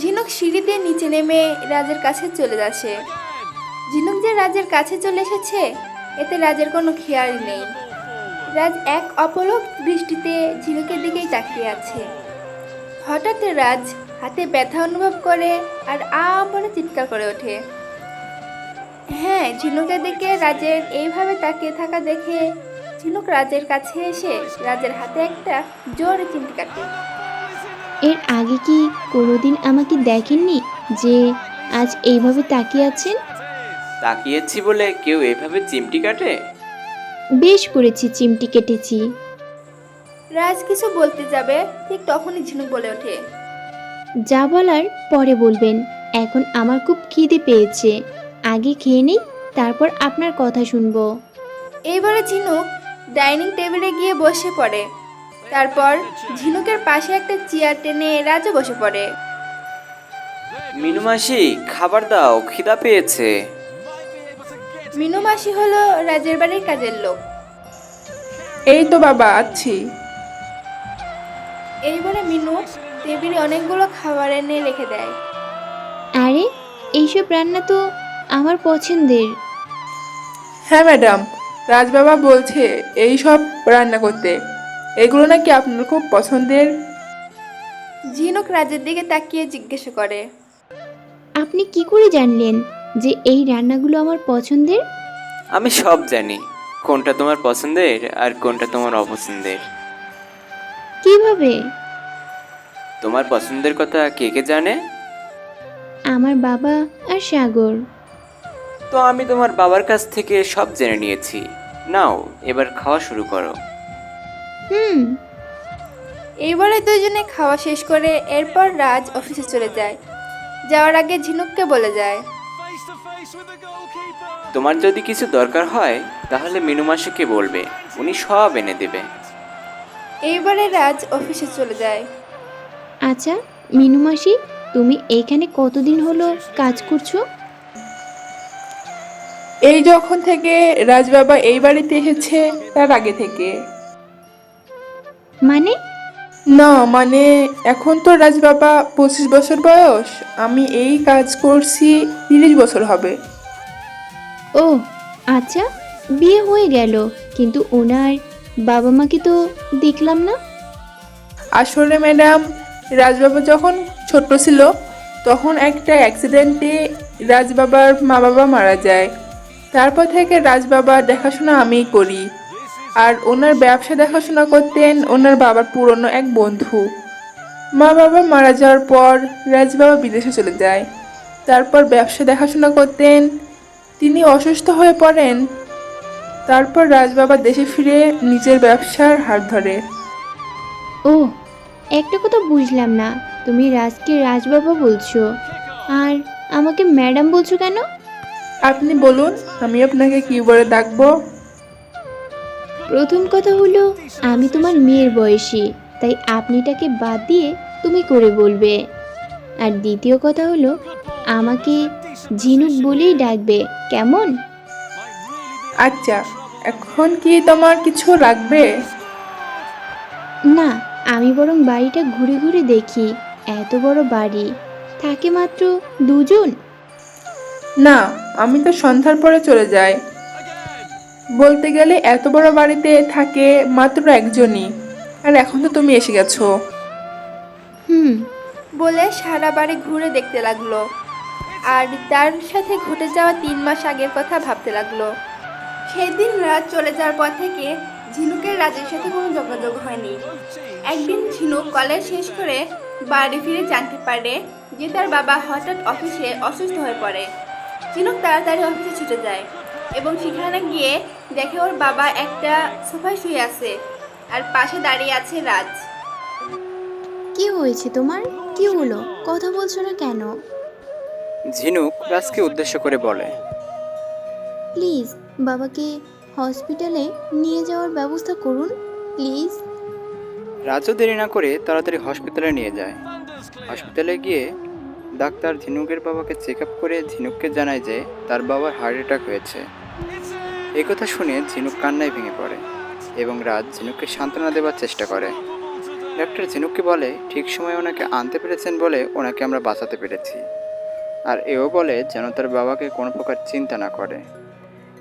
ঝিনুক সিঁড়ি দিয়ে নিচে নেমে রাজের কাছে চলে আসে। ঝিনুক যে রাজের কাছে চলে এসেছে এতে রাজের কোনো খেয়ালই নেই। রাজ এক অপলক দৃষ্টিতে ঝিনুকের দিকেই তাকিয়ে আছে। হঠাৎ রাজ হাতে ব্যথা অনুভব করে আর বলে চিৎকার করে ওঠে। হ্যাঁ, ঝিনুকের দিকে রাজের এইভাবে তাকিয়ে থাকা দেখে ঝিনুক রাজের কাছে এসে রাজের হাতে একটা জোরে চিমটি কাটে। এর আগে কি কোনোদিন আমাকে দেখেননি যে আজ এইভাবে তাকিয়ে আছেন? তাকিয়েছি বলে কেউ এভাবে চিমটি কাটে? বেশ করেছি, চিমটি কেটেছি। রাজ কিছু বলতে যাবে, ঠিক তখনই ঝিনুক বলে ওঠে, যা বলার পরে বলবেন, এখন আমার খুব খিদে পেয়েছে, আগে খেয়ে নিই, তারপর আপনার কথা শুনবো। এইবারে ঝিনুক ডাইনিং টেবিলে গিয়ে বসে পড়ে। তারপর ঝিনুকের পাশে একটা চেয়ার টেনে রাজও বসে পড়ে। মিনু মাসি, খাবার দাও, খিদা পেয়েছে। মিনু মাসি হলো রাজের বাড়ির কাজের লোক। এই তো বাবা আছি। এইবারে মিনু টেবিলে অনেকগুলো খাবার এনে রেখে দেয়। আরে এইসব রান্না তো আমার পছন্দের। হ্যাঁ ম্যাডাম, রাজবাবা বলছে এই সব রান্না করতে, এগুলো নাকি আপনার খুব পছন্দের। ঝিনুক রাজের দিকে তাকিয়ে জিজ্ঞাসা করে, আপনি কি করে জানলেন যে এই রান্নাগুলো আমার পছন্দের? আমি সব জানি, কোনটা তোমার পছন্দের আর কোনটা তোমার অপছন্দের। কিভাবে? তোমার পছন্দের কথা কে কে জানে? আমার বাবা আর সাগর। তো আমি তোমার বাবার কাছ থেকে সব জেনে নিয়েছি। নাও এবার খাওয়া শুরু করো। হুম। এইবারে দুজনে খাওয়া শেষ করে এরপর রাজ অফিসে চলে যায়। যাওয়ার আগে ঝিনুককে বলে যায়, তোমার যদি কিছু দরকার হয় তাহলে মিনু মাসিকে বলবে, উনি সব এনে দেবে। এইবারে রাজ অফিসে চলে যায়। আচ্ছা মিনু মাসি, তুমি এইখানে কতদিন হলো কাজ করছো? এই যখন থেকে রাজবাবা এই বাড়িতে এসেছে তার আগে থেকে। মানে? না মানে এখন তো রাজবাবা 25 বছর বয়স, আমি এই কাজ করছি 30 বছর হবে। ও আচ্ছা, বিয়ে হয়ে গেল, কিন্তু ওনার বাবা মাকে তো দেখলাম না। আসলে ম্যাডাম, রাজবাবা যখন ছোট ছিল তখন একটা অ্যাক্সিডেন্টে রাজবাবার মা বাবা মারা যায়। তারপর থেকে রাজবাবার দেখাশোনা আমিই করি। আর ওনার ব্যবসা দেখাশোনা করতেন ওনার বাবার পুরনো এক বন্ধু। মা বাবা মারা যাওয়ার পর রাজবাবা বিদেশে চলে যায়। তারপর ব্যবসা দেখাশোনা করতেন তিনি অসুস্থ হয়ে পড়েন। তারপর রাজবাবা দেশে ফিরে নিজের ব্যবসার হাত ধরে। ও, একটা কথা বুঝলাম না, তুমি রাজকে রাজবাবা বলছো আর আমাকে ম্যাডাম বলছো কেন? আপনি বলুন, আমি আপনাকে কি বলে ডাকবো? প্রথম কথা হলো আমি তোমার মেয়ের বয়সী, তাই আপনিটাকে বাদ দিয়ে তুমি করে বলবে। আর দ্বিতীয় কথা হলো আমাকে ঝিনুক বলেই ডাকবে, কেমন? আচ্ছা, এখন কি তোমার কিছু লাগবে? না, আমি বরং বাড়িটা ঘুরে ঘুরে দেখি। এত বড় বাড়ি, থাকে মাত্র দুজন। না, আমি তো সন্ধ্যার পরে চলে যাই। বলতে গেলে এত বড় বাড়িতে থাকে মাত্র একজনই, আর এখন তো তুমি এসে গেছো। হুম। বলে সারা বাড়ি ঘুরে দেখতে লাগলো আর তার সাথে ঘটে যাওয়া 3 মাস আগের কথা ভাবতে লাগলো। সেদিন রাত চলে যাওয়ার পর থেকে ঝিনুকের রাজের সাথে কোনো যোগাযোগ হয়নি। একদিন ঝিনুক কলেজ শেষ করে বাড়ি ফিরে জানতে পারে যে তার বাবা হঠাৎ অফিসে অসুস্থ হয়ে পড়ে। ঝিনুক তাড়াতাড়ি অফিসে ছুটে যায় এবং সেখানে গিয়ে দেখে ওর বাবা একটা সোফায় শুয়ে আছে আর পাশে দাঁড়িয়ে আছে রাজ। কি হয়েছে তোমার? কি হলো? কথা বলছো না কেন? ঝিনুক রাজকে উদ্দেশ্য করে বলে, প্লিজ বাবাকে হসপিটালে নিয়ে যাওয়ার ব্যবস্থা করুন, প্লিজ। রাজও দেরি না করে তাড়াতাড়ি হসপিটালে নিয়ে যায়। হসপিটালে গিয়ে ডাক্তার ঝিনুকের বাবাকে চেক আপ করে ঝিনুককে জানায় যে তার বাবার হার্ট অ্যাটাক হয়েছে। এই কথা শুনে ঝিনুক কান্নায় ভেঙে পড়ে এবং রাজ ঝিনুককে সান্ত্বনা দেওয়ার চেষ্টা করে। ডাক্তার ঝিনুককে বলে ঠিক সময়ে ওনাকে আনতে পেরেছেন বলে ওনাকে আমরা বাঁচাতে পেরেছি, আর এও বলে যেন তার বাবাকে কোনো প্রকার চিন্তা না করে।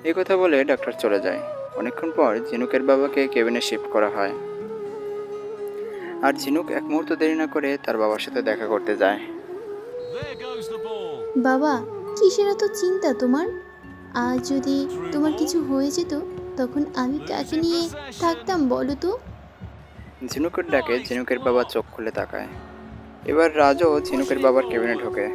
এই কথা বলে ডাক্তার চলে যায়। অনেকক্ষণ পর ঝিনুকের বাবাকে কেবিনে শিফট করা হয় আর ঝিনুক এক মুহূর্ত দেরি না করে তার বাবার সাথে দেখা করতে যায়। বাবা, কিসের এত চিন্তা তোমার? আজ যদি তোমার কিছু হয়ে যেত তখন আমি কাকে নিয়ে থাকতাম বলো তো? ঝিনুকের ডাকে ঝিনুকের বাবা চোখ খুলে তাকায়। এবার রাজও ঝিনুকের বাবার কেবিনে ঢোকে।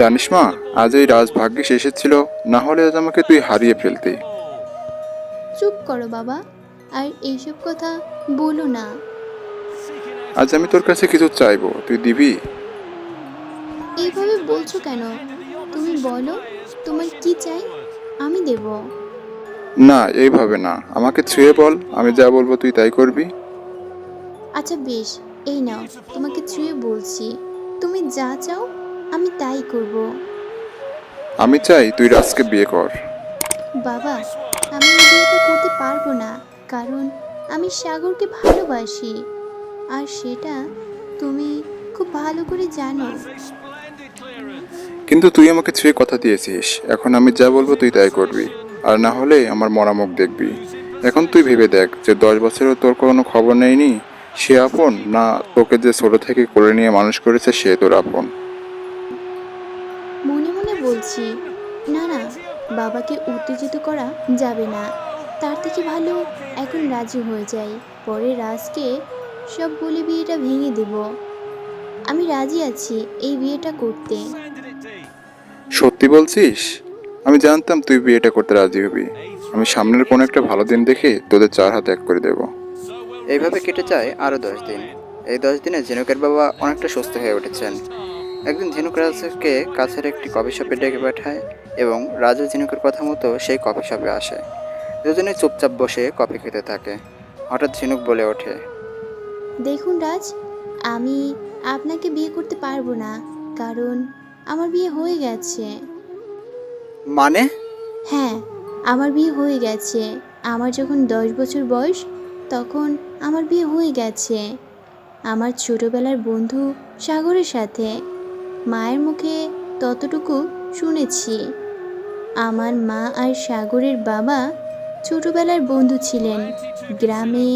জানিস মা, আজ এই রাজ ভাগ্যিস এসেছিল, না হলে আজ আমাকে তুই হারিয়ে ফেলতি। চুপ করো বাবা, আর এইসব কথা বলো না। আজ আমি তোর কাছে কিছু চাইবো, তুই দিবি? এইভাবে বলছো কেন? তুমি বলো তোমার কি চাই, আমি দেব। না, এইভাবে না, আমাকে ছুঁয়ে বল, আমি যা বলবো তুই তাই করবি। আচ্ছা বেশ, এই নাও, তোমাকে ছুঁয়ে বলছি, তুমি যা চাও আমি তাই করব। আমি চাই তুই রাজকে বিয়ে কর। বাবা, আমি এই বিয়েটা করতে পারবো না, কারণ আমি সাগরকে ভালোবাসি, আর সেটা তুমি খুব ভালো করে জানো। কিন্তু তুই আমাকে ছুঁয়ে কথা দিয়েছিস, এখন আমি যা বলবো তুই তাই করবি, আর না হলে আমার মরা মুখ দেখবি। এখন তুই ভেবে দেখ যে 10 বছরেও তোর কোনো খবর নেয়নি, সে আপন না তোকে যে ছোট থেকে করে নিয়ে মানুষ করেছে সে তোর আপন? মনে মনে বলছি, না না, বাবাকে উত্তেজিত করা যাবে না, তার থেকে ভালো এখন রাজি হয়ে যাই, পরে রাজকে সব বলে বিয়েটা ভেঙে দেব। আমি রাজি আছি এই বিয়েটা করতে। সত্যি বলছিস? আমি জানতাম তুই বিয়েটা করতে রাজি হবি। আমি সামনের কোনো একটা ভালো দিন দেখে তোদের 4 হাত এক করে দেব। এইভাবে কেটে যায় আরও 10 দিন। এই 10 দিনে ঝিনুকের বাবা অনেকটা সুস্থ হয়ে উঠেছেন। একদিন ঝিনুক রাজকে কাছের একটি কফি শপে ডেকে পাঠায় এবং রাজু ঝিনুকের কথা মতো সেই কফি শপে আসে। দুজনে চুপচাপ বসে কফি খেতে থাকে। হঠাৎ ঝিনুক বলে ওঠে, দেখুন রাজ, আমি আপনাকে বিয়ে করতে পারবো না, কারণ আমার বিয়ে হয়ে গেছে। মানে? হ্যাঁ, আমার বিয়ে হয়ে গেছে। আমার যখন 10 বছর বয়স তখন আমার বিয়ে হয়ে গেছে আমার ছোটবেলার বন্ধু সাগরের সাথে। মায়ের মুখে ততটুকু শুনেছি। আমার মা আর সাগরের বাবা ছোটবেলার বন্ধু ছিলেন। গ্রামে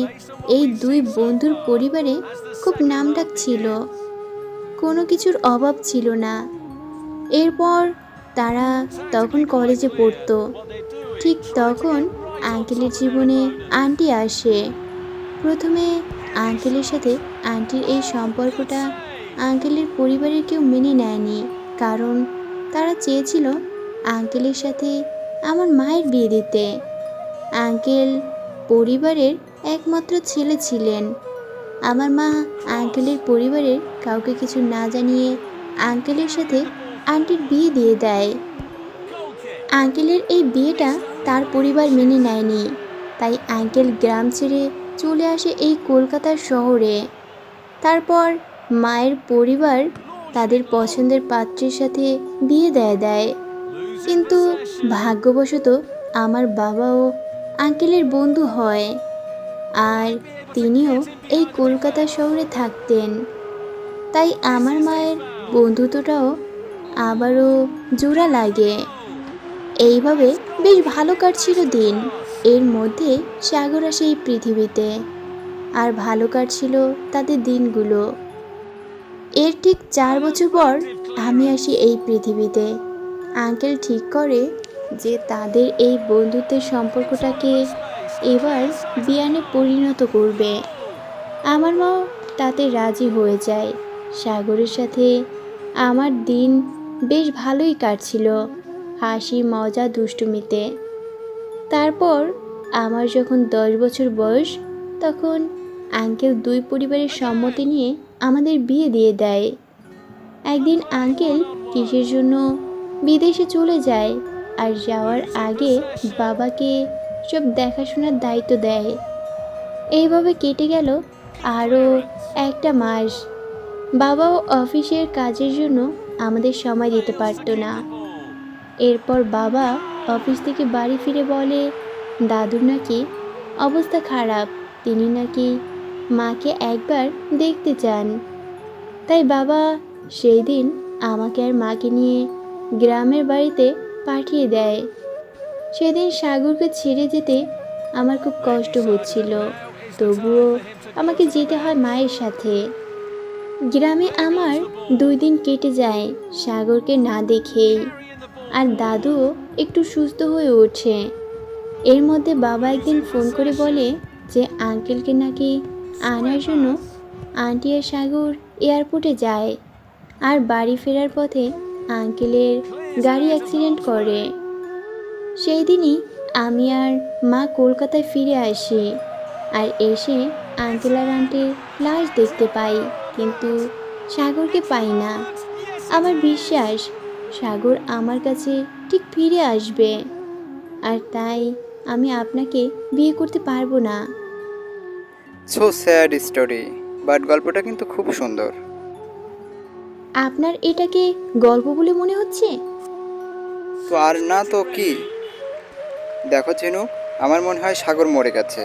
এই দুই বন্ধুর পরিবারে খুব নামডাক ছিল, কোনো কিছুর অভাব ছিল না। এরপর তারা তখন কলেজে পড়তো। ঠিক তখন আঙ্কেলের জীবনে আন্টি আসে। প্রথমে আঙ্কেলের সাথে আন্টির এই সম্পর্কটা আঙ্কেলের পরিবারের কেউ মেনে নেয়নি, কারণ তারা চেয়েছিল আঙ্কেলের সাথে আমার মায়ের বিয়ে দিতে। আঙ্কেল পরিবারের একমাত্র ছেলে ছিলেন। আমার মা আঙ্কেলের পরিবারের কাউকে কিছু না জানিয়ে আঙ্কেলের সাথে আন্টির বিয়ে দিয়ে দেয়। আঙ্কেলের এই বিয়েটা তার পরিবার মেনে নেয়নি, তাই আঙ্কেল গ্রাম ছেড়ে চলে আসে এই কলকাতার শহরে। তারপর মায়ের পরিবার তাদের পছন্দের পাত্রের সাথে বিয়ে দেয়। কিন্তু ভাগ্যবশত আমার বাবাও আঙ্কেলের বন্ধু হয়, আর তিনিও এই কলকাতা শহরে থাকতেন। তাই আমার মায়ের বন্ধুত্বটাও আবারও জোড়া লাগে। এইভাবে বেশ ভালো কাটছিল দিন। এর মধ্যে সাগর আসে এই পৃথিবীতে, আর ভালো কাটছিল তাদের দিনগুলো। এর ঠিক 4 বছর পর আমি আসি এই পৃথিবীতে। আঙ্কেল ঠিক করে যে তাদের এই বন্ধুত্বের সম্পর্কটাকে এবার বিয়ানে পরিণত করবে। আমার মাও তাতে রাজি হয়ে যায়। সাগরের সাথে আমার দিন বেশ ভালোই কাটছিল, হাসি মজা দুষ্টুমিতে। তারপর আমার যখন 10 বছর বয়স, তখন আঙ্কেল 2 পরিবারের সম্মতি নিয়ে আমাদের বিয়ে দিয়ে দেয়। একদিন আঙ্কেল কিসের জন্য বিদেশে চলে যায়, আর যাওয়ার আগে বাবাকে সব দেখাশোনার দায়িত্ব দেয়। এইভাবে কেটে গেল আরও একটা মাস। বাবাও অফিসের কাজের জন্য আমাদের সময় দিতে পারতো না। এরপর বাবা অফিস থেকে বাড়ি ফিরে বলে দাদুর নাকি অবস্থা খারাপ, তিনি নাকি মাকে একবার দেখতে চান। তাই বাবা সেই দিন আমাকে আর মাকে নিয়ে গ্রামের বাড়িতে পাঠিয়ে দেয়। সেদিন সাগরকে ছেড়ে যেতে আমার খুব কষ্ট হচ্ছিল, তবুও আমাকে যেতে হয় মায়ের সাথে। গ্রামে আমার 2 দিন কেটে যায় সাগরকে না দেখেই, আর দাদুও একটু সুস্থ হয়ে ওঠে। এর মধ্যে বাবা একদিন ফোন করে বলে যে আঙ্কেলকে নাকি আনার জন্য আন্টি আর সাগর এয়ারপোর্টে যায়, আর বাড়ি ফেরার পথে আঙ্কেলের গাড়ি অ্যাক্সিডেন্ট করে। সেই দিনই আমি আর মা কলকাতায় ফিরে আসি, আর এসে আঙ্কেল আর আন্টির লাশ দেখতে পাই, কিন্তু সাগরকে পাই না। আমার বিশ্বাস সাগর আমার কাছে ঠিক ফিরে আসবে, আর তাই আমি আপনাকে বিয়ে করতে পারবো না। সো স্যাড স্টোরি, বাট গল্পটা কিন্তু খুব সুন্দর। আপনার এটাকে গল্প বলে মনে হচ্ছে? তো আর না তো কি। দেখো ঝিনুক, আমার মনে হয় সাগর মরে গেছে,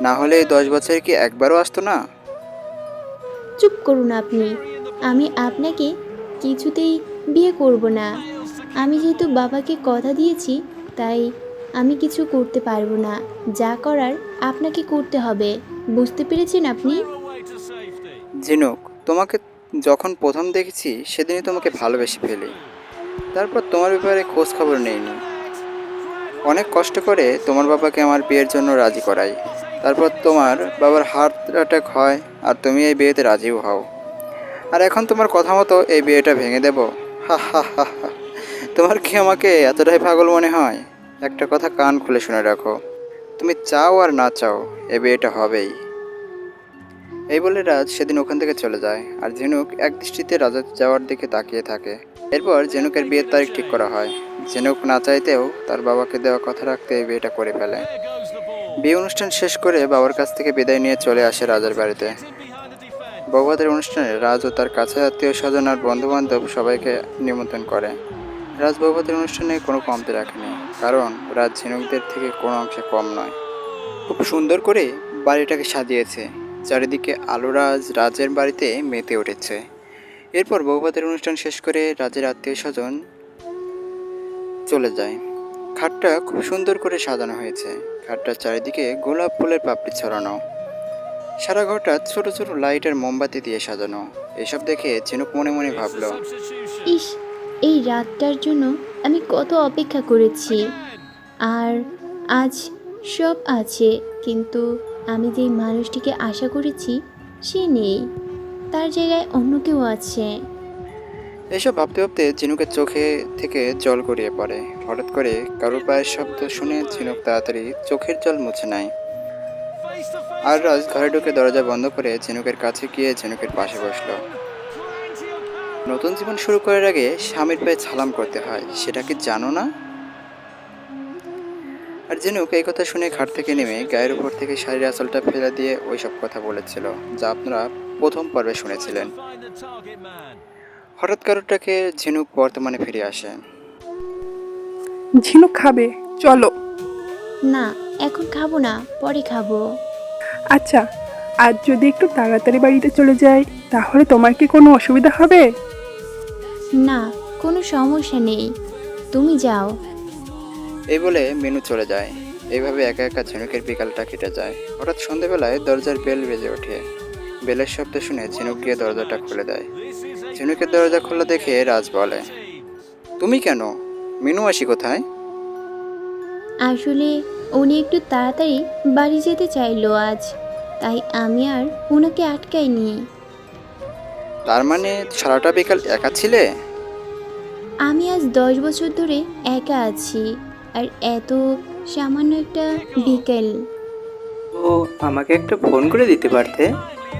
না হলে এই 10 বছর কি একবারও আসতো না? চুপ করুন আপনি। আমি আপনাকে কিছুতেই বিয়ে করব না। আমি যেহেতু বাবাকে কথা দিয়েছি, তাই আমি কিছু করতে পারবো না। যা করার আপনাকে করতে হবে, বুঝতে পেরেছেন আপনি? ঝিনুক, তোমাকে যখন প্রথম দেখেছি সেদিনই তোমাকে ভালোবেসে ফেলি। তারপর তোমার ব্যাপারে খোঁজ খবর নেইনি। অনেক কষ্ট করে তোমার বাবাকে আমার বিয়ের জন্য রাজি করাই। তারপর তোমার বাবার হার্ট অ্যাটাক হয়, আর তুমি এই বিয়েতে রাজিও হও। আর এখন তোমার কথা মতো এই বিয়েটা ভেঙে দেব? হা হা হা হা। তোমার কি আমাকে এতটাই পাগল মনে হয়? একটা কথা কান খুলে শুনে রাখো, তুমি চাও আর না চাও এই বিয়েটা হবেই। এই বলে রাজ সেদিন ওখান থেকে চলে যায়, আর ঝিনুক এক দৃষ্টিতে রাজা যাওয়ার দিকে তাকিয়ে থাকে। এরপর ঝিনুকের বিয়ের তারিখ ঠিক করা হয়। ঝিনুক না চাইতেও তার বাবাকে দেওয়া কথা রাখতে এই বিয়েটা করে ফেলে। বিয়ে অনুষ্ঠান শেষ করে বাবার কাছ থেকে বিদায় নিয়ে চলে আসে রাজার বাড়িতে। বৌভাতের অনুষ্ঠানে রাজ ও তার কাছে আত্মীয় স্বজন আর বন্ধুবান্ধব সবাইকে নিমন্ত্রণ করে। রাজ বৌভাতের অনুষ্ঠানে কোনো কমতি রাখেনি, কারণ রাজ ঝিনুকদের থেকে কোনো অংশে কম নয়। খুব সুন্দর করে বাড়িটাকে সাজিয়েছে, চারিদিকে আলোরাজ রাজের বাড়িতে মেতে উঠেছে। এরপর বৌভাতের অনুষ্ঠান শেষ করে রাজের আত্মীয় স্বজন চলে যায়। খাটটা খুব সুন্দর করে সাজানো হয়েছে, খাটটার চারিদিকে গোলাপ ফুলের পাপড়ি ছড়ানো, সারা ঘরটা ছোট ছোট লাইট আর মোমবাতি দিয়ে সাজানো। এসব দেখে ঝিনুক মনে মনে ভাবলো, ইস, এই রাতটার জন্য আমি কত অপেক্ষা করেছি, আর আজ সব আছে, কিন্তু আমি যেই মানুষটিকে আশা করেছি সে নেই, তার জায়গায় অন্য কেউ আছে। এসব ভাবতে ভাবতে ঝিনুকের চোখে থেকে জল গড়িয়ে পড়ে। হঠাৎ করে কারোর পায়ের শব্দ শুনে ঝিনুক তাড়াতাড়ি চোখের জল মুছে নেয়। আর রাজ ঘরে ঢুকে দরজা বন্ধ করে ঝিনুকের কাছে গিয়ে ঝিনুকের পাশে বসলো। নতুন জীবন শুরু করার আগে স্বামীর পায়ে সালাম করতে হয়, সেটা কি জানো না? আর ঝিনুক এই কথা শুনে খাট থেকে নেমে গায়ের উপর থেকে শাড়ির আঁচলটা ফেলে দিয়ে ওই সব কথা বলেছিল যা আপনারা প্রথম পর্বে শুনেছিলেন। হঠাৎ কারোরটাকে ঝিনুক বর্তমানে ফিরে আসে। ঝিনুক খাবে, চলো। না, এখন খাবো না, পরে খাবো। আচ্ছা, আজ যদি একটু তাড়াতাড়ি বাড়িতে চলে যাই তাহলে তোমার কি কোনো অসুবিধা হবে? না, কোনো সমস্যা নেই, তুমি যাও। এই বলে মিনু চলে যায়। এইভাবে একা একা ঝিনুকের বিকালটা কেটে যায়। হঠাৎ সন্ধেবেলায় দরজার বেল বেজে ওঠে। বেলের শব্দ শুনে ঝিনুক গিয়ে দরজাটা খুলে দেয়। ঝিনুকের দরজা খোলা দেখে রাজ বলে, তুমি কেন? মিনু মাসি কোথায়? আসলে উনি একটু তাড়াতাড়ি বাড়ি যেতে চাইলো আজ, তাই আমি আর ওনাকে আটকাইনি। তার মানে সারাটা বিকাল একা ছিলে? আমি আজ 10 বছর ধরে একা আছি, আর এত সামান্য একটা বিকেল। তো আমাকে একটা ফোন করে দিতে পারতে,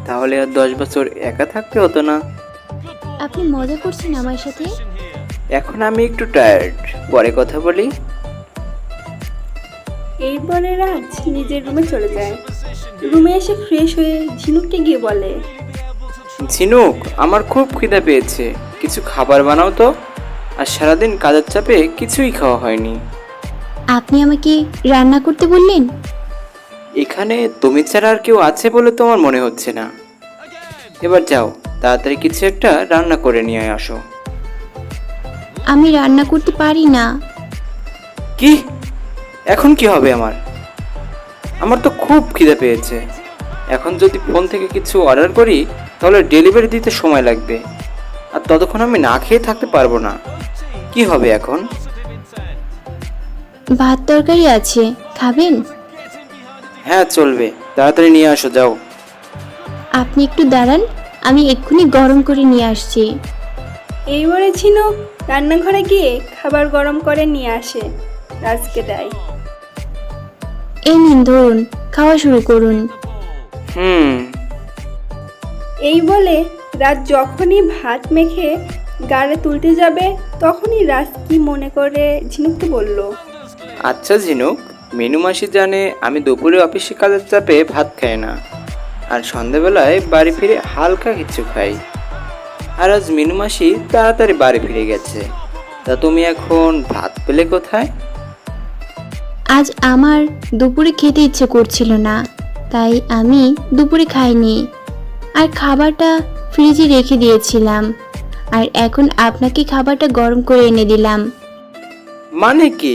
তাহলে আর 10 বছর একা থাকতে হতো না। আপনি মজা করছেন আমার সাথে? এখন আমি একটু টায়ার্ড, পরে কথা বলি। এই বলে রাজ নিজের রুমে চলে যায়। রুমে এসে ফ্রেশ হয়ে ঝিনুককে গিয়ে বলে, ঝিনুক, আমার খুব খিদে পেয়েছে, কিছু খাবার বানাও তো। আর সারাদিন কাজের চাপে কিছুই খাওয়া হয়নি। আপনি আমাকে রান্না করতে বললেন? এখানে তুমি ছাড়া আর কেউ আছে বলে তো আমার মনে হচ্ছে না। এবার যাও, তাড়াতাড়ি কিছু একটা রান্না করে নিয়ে আসো। আমি রান্না করতে পারি না। কি? এখন কি হবে আমার? আমার তো খুব খিদে পেয়েছে। এখন যদি ফোন থেকে কিছু অর্ডার করি তাহলে ডেলিভারি দিতে সময় লাগবে, আর ততক্ষণ আমি না খেয়ে থাকতে পারবো না। কি হবে এখন? ভাত তরকারি আছে, খাবেন? হ্যাঁ চলবে, তাড়াতাড়ি নিয়ে আসো, যাও। আপনি একটু দাঁড়ান, আমি এক্ষুনি গরম করে নিয়ে আসছি। এই বলে ঝিনুক রান্নাঘরে গিয়ে খাবার গরম করে নিয়ে আসে, রাজকে দেয়। এই নিন, ধরুন, খাওয়া শুরু করুন। এই বলে রাজ যখনই ভাত মেখে গাড়ে তুলতে যাবে তখনই রাজ কি মনে করে ঝিনুককে বলল, আচ্ছা ঝিনুক, মিনু মাসি জানে আমি দুপুরে অফিসে কাজের চাপে ভাত খাই না, আর সন্ধ্যাবেলায় বাড়ি ফিরে হালকা কিছু খাই। আর আজ মিনু মাসি তাড়াতাড়ি বাড়ি ফিরে গেছে, তা তুমি এখন ভাত পেলে কোথায়? আজ আমার দুপুরে খেতে ইচ্ছে করছিল না, তাই আমি দুপুরে খাইনি, আর খাবারটা ফ্রিজে রেখে দিয়েছিলাম, আর এখন আপনাকে খাবারটা গরম করে এনে দিলাম। মানে কি,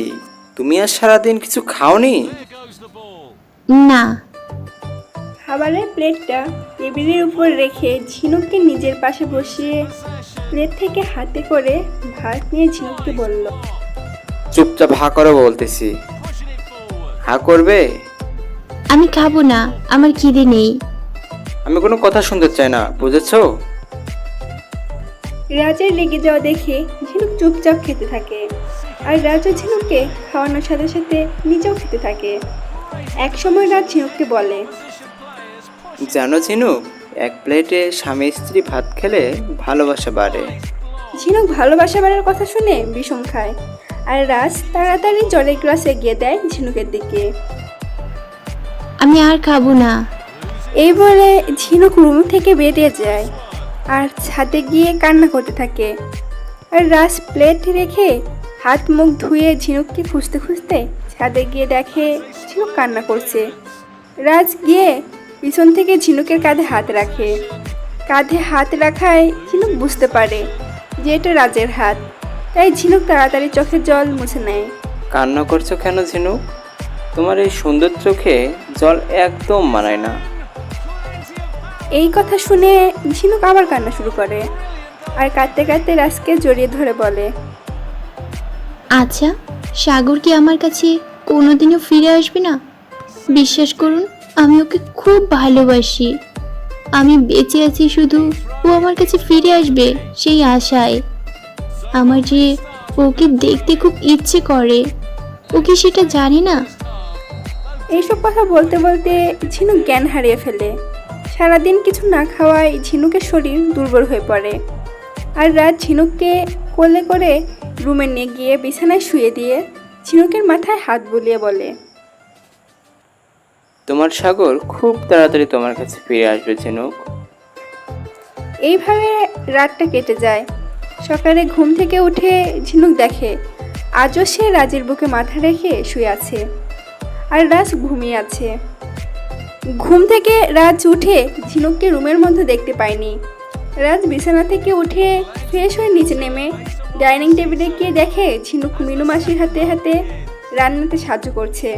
তুমি আর সারাদিন কিছু খাওনি? না। খাবারের প্লেটটা টেবিলের উপর রেখে ঝিনুককে নিজের পাশে বসিয়ে প্লেট থেকে হাতে করে ভাত নিয়ে ঝিনুককে বলল, চুপচাপ হা করো বলতেছি, হা করবে? আমি খাবো না, আমার খিদে নেই। আমি কোনো কথা শুনতে চাই না, বুঝেছো? রাজের লেগে যাওয়া দেখে ঝিনুক চুপচাপ খেতে থাকে, আর রাজা ঝিনুককে খাওয়ানোর সাথে সাথে নিজেও খেতে থাকে। এক সময় রাজ ঝিনুককে বলে, জানো ঝিনুক, এক প্লেটে স্বামী স্ত্রী ভাত খেলে ভালোবাসা বাড়ে। ঝিনুক ভালোবাসা বাড়ার কথা শুনে বিষম খায়, আর রাজ তাড়াতাড়ি জলের গ্লাস এগিয়ে দেয় ঝিনুকের দিকে। আমি আর খাবো না। এই বলে ঝিনুক রুম থেকে বেরিয়ে যায় আর ছাদে গিয়ে কান্না করতে থাকে। আর রাজ প্লেট রেখে হাত মুখ ধুয়ে ঝিনুককে খুঁজতে খুঁজতে ছাদে গিয়ে দেখে ঝিনুক কান্না করছে। রাজ গিয়ে পিছন থেকে ঝিনুকের কাঁধে হাত রাখে। কাঁধে হাত রাখায় ঝিনুক বুঝতে পারে যে এটা রাজের হাত, তাই ঝিনুক তাড়াতাড়ি চোখের জল মুছে নেয়। কান্না করছো কেন ঝিনুক? তোমার এই সুন্দর চোখে জল একদম মানায় না। এই কথা শুনে ঝিনুক আবার কান্না শুরু করে, আর কাঁদতে কাঁদতে রাজকে জড়িয়ে ধরে বলে, আচ্ছা, সাগর কি আমার কাছে কোনোদিনও ফিরে আসবে না? বিশ্বাস করুন, আমি ওকে খুব ভালোবাসি। আমি বেঁচে আছি শুধু ও আমার কাছে ফিরে আসবে সেই আশায়। আমার যে ওকে দেখতে খুব ইচ্ছে করে, ও কি সেটা জানে না? এইসব কথা বলতে বলতে ঝিনুক জ্ঞান হারিয়ে ফেলে। সারাদিন কিছু না খাওয়ায় ঝিনুকের শরীর দুর্বল হয়ে পড়ে। আর রাত ঝিনুককে কোলে করে রুমে নিয়ে গিয়ে বিছানায় শুয়ে দিয়ে ঝিনুকের মাথায় হাত বুলিয়ে বলে, তোমার সাগর খুব তাড়াতাড়ি তোমার কাছে ফিরে আসবে ঝিনুক। এইভাবে রাতটা কেটে যায়। সকালে ঘুম থেকে উঠে ঝিনুক দেখে আজও সে রাজের বুকে মাথা রেখে শুয়ে আছে, আর রাজ ঘুমিয়ে আছে। ঘুম থেকে রাজ উঠে ঝিনুককে রুমের মধ্যে দেখতে পায়নি। রাজ বিছানা থেকে উঠে ফ্রেশ হয়ে নিচে নেমে ডাইনিং টেবিলে গিয়ে দেখে ঝিনুক মিনু মাসির হাতে হাতে রান্নাতে সাহায্য করছে।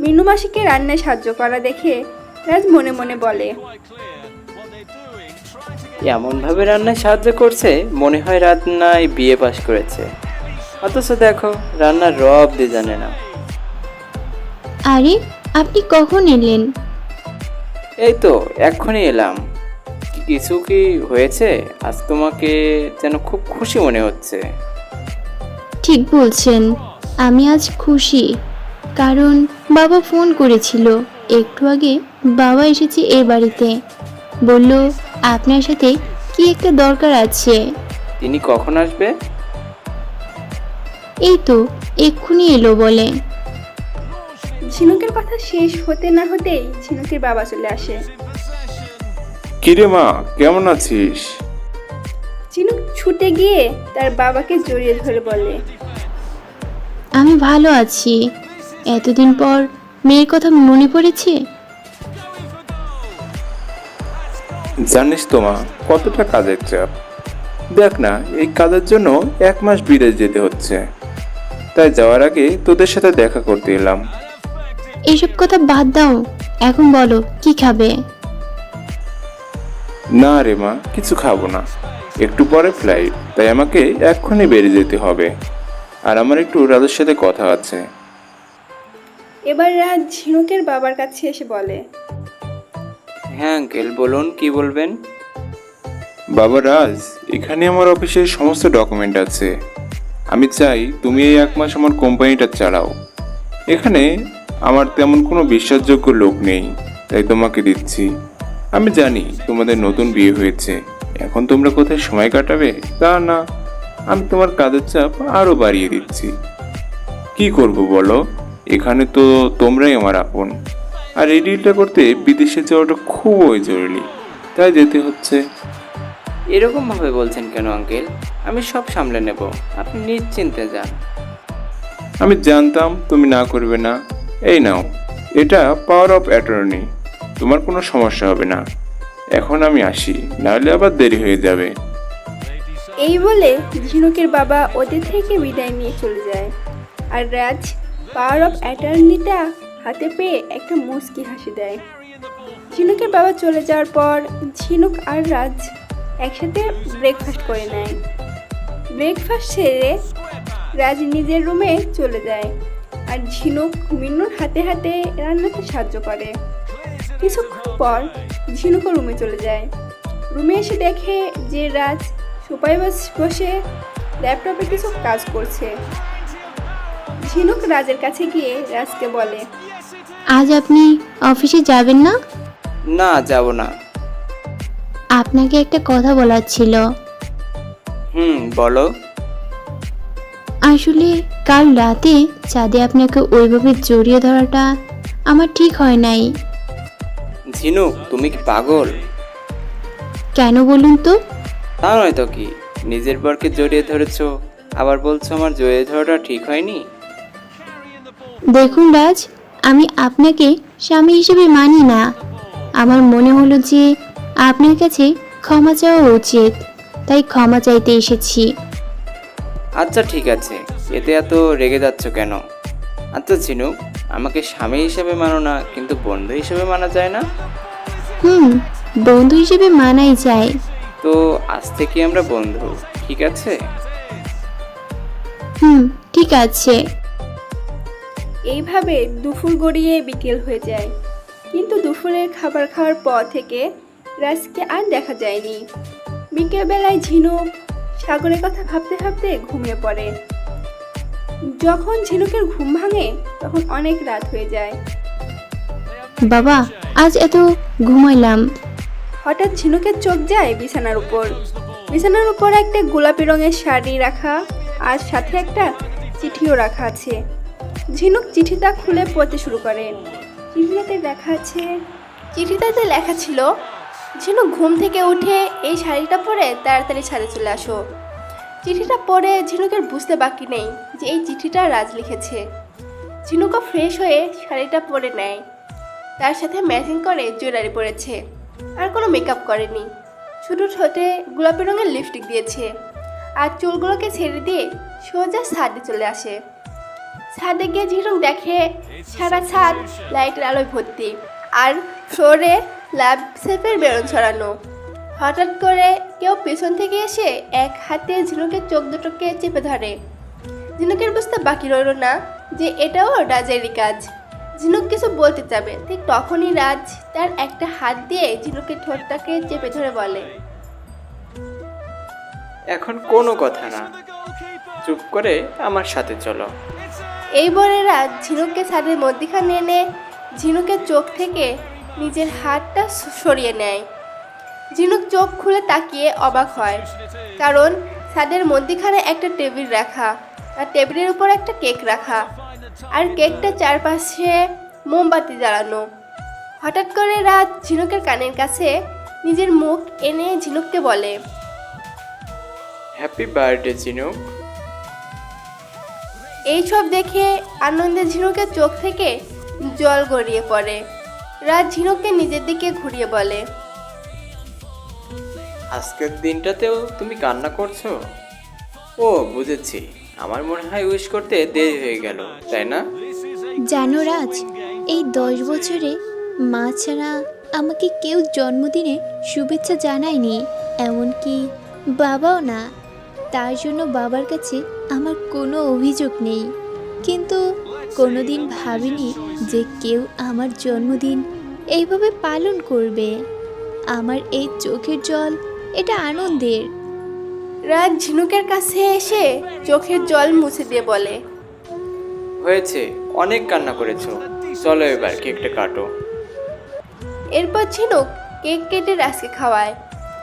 মিনু মাসিকে রান্নায় সাহায্য করা দেখে রাজ মনে মনে বলে, এমনভাবে রান্নায় সাহায্য করছে মনে হয় রান্নায় বিয়ে পাশ করেছে, অথচ দেখো রান্নার রব দিয়ে জানে না। আরে, আপনি কখন এলেন? এই তো এক্ষুনি এলাম। কিছু কি হয়েছে? আজ তোমাকে যেন খুব খুশি মনে হচ্ছে। ঠিক বলছেন, আমি আজ খুশি, কারণ বাবা ফোন করেছিল একটু আগে। বাবা এসেছে এই বাড়িতে, বলল আপনার সাথে কি একটা দরকার আছে। তিনি কখন আসবে? এই তো এক্ষুনি এলো বলে। ঝিনুকের কথা শেষ হতে না হতেই ঝিনুকের বাবা চলে আসে। কিরে মা, কেমন আছিস? ঝিনুক ছুটে গিয়ে তার বাবাকে জড়িয়ে ধরে বলে, আমি ভালো আছি। এতদিন পর মেয়ের কথা মনে পড়েছে। জানিস তো মা, কতটা কাজের চাপ। দেখ না, এই কাজের জন্য 1 মাস বিদেশ যেতে হচ্ছে। তাই যাওয়ার আগে তোদের সাথে দেখা করতে এলাম। এসব কথা বাদ দাও, এখন বলো কি খাবে? না রে মা, কিছু খাবো না। একটু পরে ফ্লাইট, তাই আমাকে এক্ষুনি বেরিয়ে যেতে হবে। আর আমার একটু রাজের সাথে কথা আছে। এবার রাজ ঝিনুকের বাবার কাছে এসে বলে, হ্যাঁ আঙ্কেল, বলুন কি বলবেন। বাবা রাজ, এখানে আমার অফিসের সমস্ত ডকুমেন্ট আছে। আমি চাই তুমি এই 1 মাস আমার কোম্পানিটা চালাও। এখানে আমার তেমন কোনো বিশ্বাসযোগ্য লোক নেই, তাই তোমাকে দিচ্ছি। আমি জানি তোমাদের নতুন বিয়ে হয়েছে, এখন তোমরা কোথায় সময় কাটাবে তা না, আমি তোমার কাজের চাপ আরও বাড়িয়ে দিচ্ছি। কি করব বলো, এখানে তো তোমরাই আমার আপন। আর এই ডিলটা করতে বিদেশে যাওয়াটা খুবই জরুরি, তাই যেতে হচ্ছে। এরকম ভাবে বলছেন কেন আঙ্কেল? আমি সব সামলে নেব, আপনি নিশ্চিন্তে যান। আমি জানতাম তুমি না করবে না। এই নাও, এটা পাওয়ার অফ অ্যাটর্নি। তোমার কোনো সমস্যা হবে না। এখন আমি আসি, নাহলে আবার দেরি হয়ে যাবে। এই বলে ঝিনুকের বাবা ওদের থেকে বিদায় নিয়ে চলে যায়। আর রাজ পাওয়ার অফ অ্যাটর্নিটা হাতে পেয়ে একটা মুচকি হাসি দেয়। ঝিনুকের বাবা চলে যাওয়ার পর ঝিনুক আর রাজ একসাথে ব্রেকফাস্ট করে নেয়। ব্রেকফাস্ট সেরে রাজ নিজের রুমে চলে যায়, আর ঝিনুক মিন্নুর হাতে হাতে রান্নাতে সাহায্য করে। কিছুক্ষণ পর ঝিনুকও রুমে চলে যায়। রুমে এসে দেখে যে রাজ সোফায় বসে ল্যাপটপে কিছু কাজ করছে। ঝিনুক রাজের কাছে গিয়ে রাজকে বলে, আজ আপনি অফিসে যাবেন না? না, যাব না। আপনাকে একটা কথা বলার ছিল। বলো। আসলে কাল রাতে চাঁদে আপনাকে ওইভাবে জড়িয়ে ধরাটা আমার ঠিক হয় নাই। ঝিনুক, তুমি কি পাগল? কেন বলুন তো? তা নয় তো কি, নিজের বরকে জড়িয়ে ধরেছো, আবার বলছো আমার জড়িয়ে ধরাটা ঠিক হয়নি। দেখুন রাজ, আমি আপনাকে স্বামী হিসেবে মানি না। আমার মনে হলো যে আপনার কাছে ক্ষমা চাওয়া উচিত, তাই ক্ষমা চাইতে এসেছি। আচ্ছা ঠিক আছে, এতে এত রেগে যাচ্ছ কেন? আচ্ছা ঝিনুক, আমাকে স্বামী হিসেবে মানো না, কিন্তু বন্ধু হিসেবে মানা যায় না? বন্ধু হিসেবে মানাই যায়। তো আজ থেকে আমরা বন্ধু, ঠিক আছে? ঠিক আছে। এইভাবে দুপুর গড়িয়ে বিকেল হয়ে যায়, কিন্তু দুপুরের খাবার খাওয়ার পর থেকে রাজকে আর দেখা যায়নি। বিকেলবেলায় ঝিনুক সাগরের কথা ভাবতে ভাবতে ঘুমিয়ে পড়ে। যখন ঝিনুকের ঘুম ভাঙে তখন অনেক রাত হয়ে যায়। বাবা, আজ এত ঘুমাইলাম। হঠাৎ ঝিনুকের চোখ যায় বিছানার উপর। বিছানার উপর একটা গোলাপি রঙের শাড়ি রাখা আর সাথে একটা চিঠিও রাখা আছে। ঝিনুক চিঠিটা খুলে পড়তে শুরু করে। চিঠিটাতে লেখা ছিল, ঝিনুক ঘুম থেকে উঠে এই শাড়িটা পরে তাড়াতাড়ি ছাদে চলে আসো। চিঠিটা পড়ে ঝিনুকের বুঝতে বাকি নেই যে এই চিঠিটা রাজ লিখেছে। ঝিনুকও ফ্রেশ হয়ে শাড়িটা পরে নেয়। তার সাথে ম্যাচিং করে জুয়েলারি পরেছে, আর কোনো মেকআপ করেনি। শুধু ঠোঁটে গোলাপি রঙের লিপস্টিক দিয়েছে আর চুলগুলোকে ছেড়ে দিয়ে সোজা ছাদে চলে আসে। ছাদে গিয়ে ঝিনুক দেখে সারা ছাদ লাইটের আলোয় ভর্তি আর ফ্লোরে ল্যাব শেপের বেলুন ছড়ানো। হঠাৎ করে কেউ পেছন থেকে এসে এক হাতে ঝিনুকের চোখ দুটোকে চেপে ধরে। ঝিনুকের বুঝতে বাকি রইল না যে এটাও রাজেরই কাজ। ঝিনুক কিছু বলতে যাবে, ঠিক তখনই রাজ তার একটা হাত দিয়ে ঝিনুকের ঠোঁটটাকে চেপে ধরে বলে, এখন কোনো কথা না, চুপ করে আমার সাথে চলো। এই বলে রাজ ঝিনুককে ছাদের মধ্যিখানে এনে ঝিনুকের চোখ থেকে নিজের হাতটা সরিয়ে নেয়। ঝিনুক চোখ খুলে তাকিয়ে অবাক হয়, কারণ ছাদের মধ্যিখানে একটা টেবিল রাখা আর টেবিলের উপর একটা কেক রাখা আর কেকটা চারপাশে মোমবাতি জ্বালানো। হঠাৎ করে রাজ ঝিনুকের কানের কাছে নিজের মুখ এনে ঝিনুককে বলে, হ্যাপি বার্থডে ঝিনুক। এইসব দেখে আনন্দে ঝিনুকের চোখ থেকে জল গড়িয়ে পড়ে। রাজ ঝিনুককে নিজের দিকে ঘুরিয়ে বলে, আজকের দিনটাতেও তুমি কান্না করছো? ও বুঝেছি, আমার মনে হয় উইশ করতে দেরি হয়ে গেল, তাই না? জানো রাজ, এই 10 বছরে মা ছাড়া আমাকে কেউ জন্মদিনে শুভেচ্ছা জানায়নি, এমনকি বাবাও না। তার জন্য বাবার কাছে আমার কোনো অভিযোগ নেই, কিন্তু কোনোদিন ভাবিনি যে কেউ আমার জন্মদিন এইভাবে পালন করবে। আমার এই চোখের জল এটা আনন্দের। রাজ ঝিনুকের কাছে এসে চোখের জল মুছে দিয়ে বলে, হয়েছে, অনেক কান্না করেছো, চলো এবার কেকটা কাটো। এরপর ঝিনুক কেক কেটে রাজকে খাওয়ায়